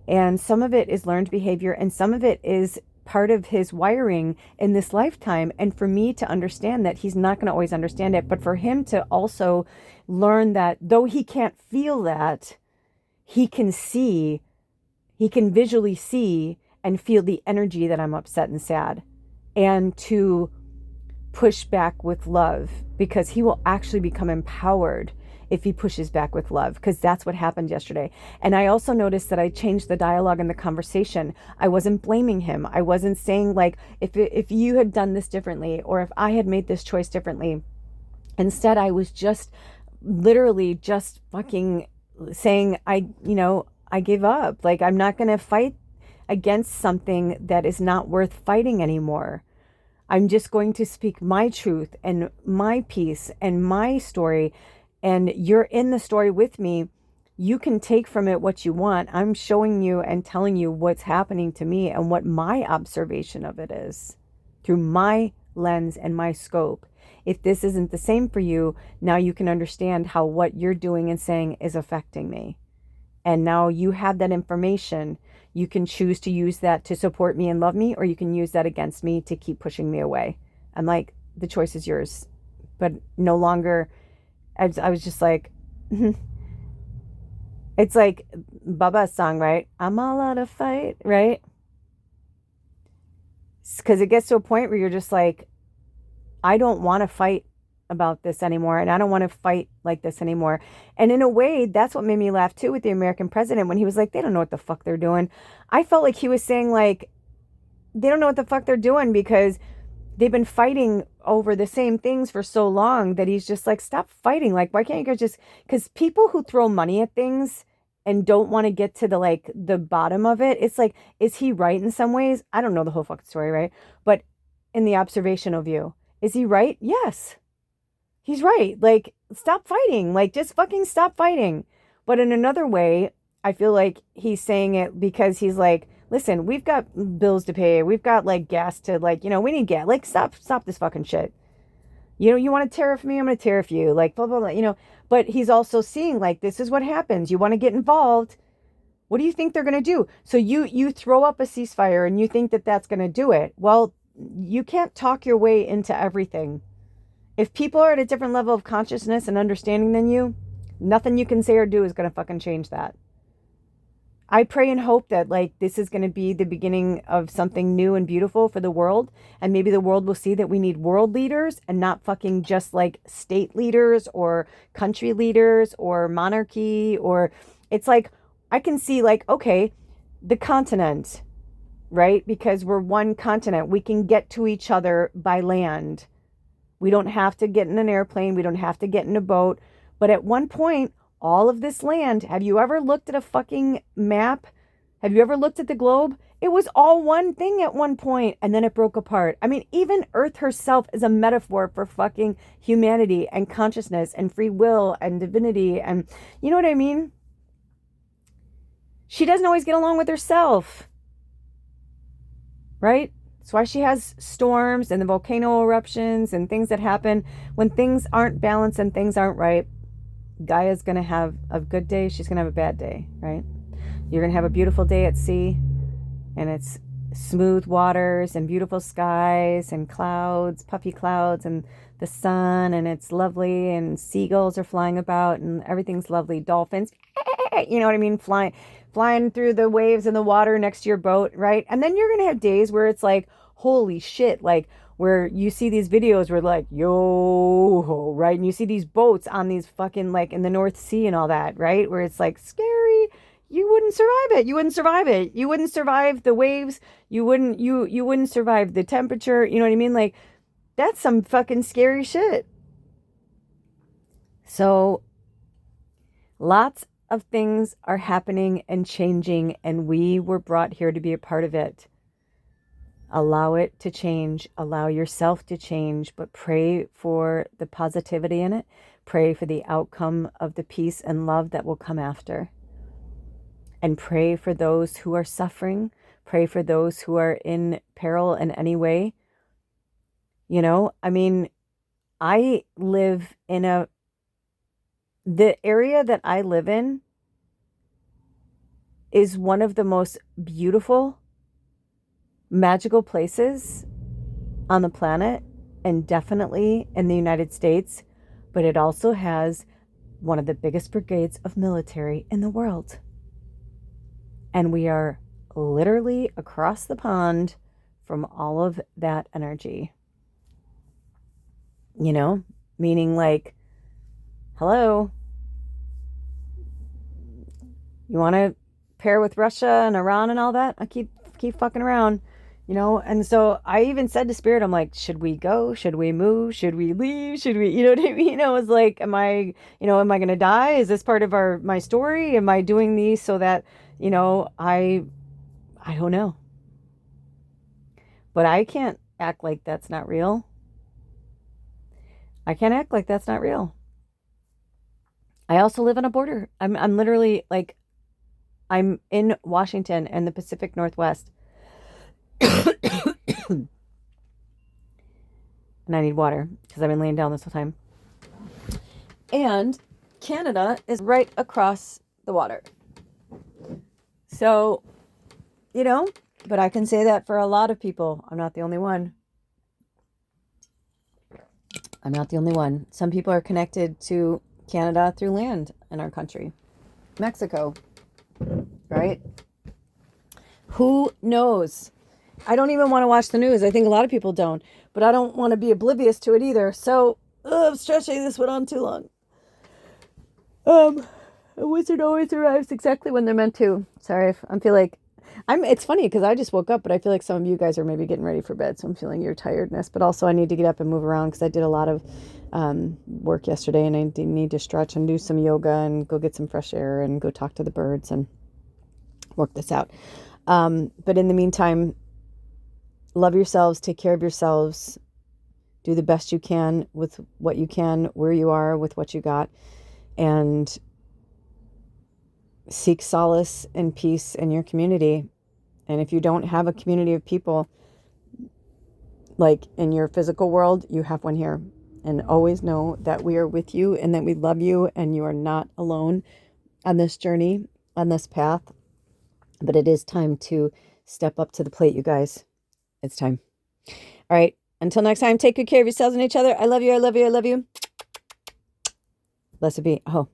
And some of it is learned behavior, and some of it is part of his wiring in this lifetime. And for me to understand that he's not going to always understand it, but for him to also learn that though he can't feel that, he can visually see and feel the energy that I'm upset and sad, and to push back with love, because he will actually become empowered if he pushes back with love, because that's what happened yesterday. And I also noticed that I changed the dialogue and the conversation. I wasn't blaming him. I wasn't saying like, if you had done this differently, or if I had made this choice differently. Instead, I was just literally just fucking saying, I give up. Like, I'm not going to fight against something that is not worth fighting anymore. I'm just going to speak my truth and my peace and my story. And you're in the story with me. You can take from it what you want. I'm showing you and telling you what's happening to me and what my observation of it is through my lens and my scope. If this isn't the same for you, now you can understand how what you're doing and saying is affecting me. And now you have that information. You can choose to use that to support me and love me, or you can use that against me to keep pushing me away. I'm like, the choice is yours. But no longer... I was just like, it's like Baba's song, right? I'm all out of fight, right? Because it gets to a point where you're just like, I don't want to fight about this anymore, and I don't want to fight like this anymore. And in a way, that's what made me laugh too with the American president when he was like, they don't know what the fuck they're doing. I felt like he was saying like, they don't know what the fuck they're doing because they've been fighting over the same things for so long that he's just like, stop fighting. Like, why can't you guys just, because people who throw money at things and don't want to get to the bottom of it, it's like, is he right in some ways? I don't know the whole fucking story, right? But in the observational view, is he right? Yes, he's right. Like, stop fighting. Like, just fucking stop fighting. But in another way, I feel like he's saying it because he's like, listen, we've got bills to pay. We've got like gas to like, we need gas. Like, stop this fucking shit. You want to tariff me? I'm going to tariff you. Like, blah, blah, blah, But he's also seeing like, this is what happens. You want to get involved. What do you think they're going to do? So you throw up a ceasefire and you think that that's going to do it. Well, you can't talk your way into everything. If people are at a different level of consciousness and understanding than you, nothing you can say or do is going to fucking change that. I pray and hope that like this is going to be the beginning of something new and beautiful for the world. And maybe the world will see that we need world leaders and not fucking just like state leaders or country leaders or monarchy. Or it's like, I can see like, okay, the continent, right? Because we're one continent. We can get to each other by land. We don't have to get in an airplane. We don't have to get in a boat. But at one point, all of this land, have you ever looked at a fucking map? Have you ever looked at the globe? It was all one thing at one point, and then it broke apart. I mean, even Earth herself is a metaphor for fucking humanity and consciousness and free will and divinity. And you know what I mean? She doesn't always get along with herself, right? That's why she has storms and the volcano eruptions and things that happen when things aren't balanced and things aren't right. Gaia's going to have a good day. She's going to have a bad day, right? You're going to have a beautiful day at sea, and it's smooth waters and beautiful skies and clouds, puffy clouds, and the sun, and it's lovely, and seagulls are flying about, and everything's lovely. Dolphins, you know what I mean? Flying through the waves in the water next to your boat, right? And then you're going to have days where it's like, holy shit, like where you see these videos where like, yo, right? And you see these boats on these fucking, like in the North Sea and all that, right? Where it's like scary. You wouldn't survive it. You wouldn't survive it. You wouldn't survive the waves. You wouldn't survive the temperature. You know what I mean? Like, that's some fucking scary shit. So lots of things are happening and changing, and we were brought here to be a part of it. Allow it to change. Allow yourself to change, but pray for the positivity in it. Pray for the outcome of the peace and love that will come after. And pray for those who are suffering. Pray for those who are in peril in any way. You know, I mean, I live in the area that I live in is one of the most beautiful, magical places on the planet, and definitely in the United States, but it also has one of the biggest brigades of military in the world. And we are literally across the pond from all of that energy. You know, meaning like, hello, you want to pair with Russia and Iran and all that? I keep fucking around, you know? And so I even said to Spirit, I'm like, should we go? Should we move? Should we leave? Should we, you know what I mean? I was like, am I going to die? Is this part of my story? Am I doing these so that, you know, I don't know. But I can't act like that's not real. I can't act like that's not real. I also live on a border. I'm literally like, I'm in Washington and the Pacific Northwest. And I need water because I've been laying down this whole time. And Canada is right across the water. So, you know, but I can say that for a lot of people. I'm not the only one. I'm not the only one. Some people are connected to Canada through land in our country. Mexico, right? Who knows? I don't even want to watch the news. I think a lot of people don't, but I don't want to be oblivious to it either. So, I'm stretching this one on too long. A wizard always arrives exactly when they're meant to. Sorry, I feel like it's funny because I just woke up, but I feel like some of you guys are maybe getting ready for bed, so I'm feeling your tiredness. But also, I need to get up and move around because I did a lot of work yesterday, and I need to stretch and do some yoga and go get some fresh air and go talk to the birds and work this out. But in the meantime, love yourselves, take care of yourselves, do the best you can with what you can, where you are, with what you got, and seek solace and peace in your community. And if you don't have a community of people, like in your physical world, you have one here. And always know that we are with you and that we love you, and you are not alone on this journey, on this path. But it is time to step up to the plate, you guys. It's time. All right. Until next time, take good care of yourselves and each other. I love you. I love you. I love you. Blessed be. Oh.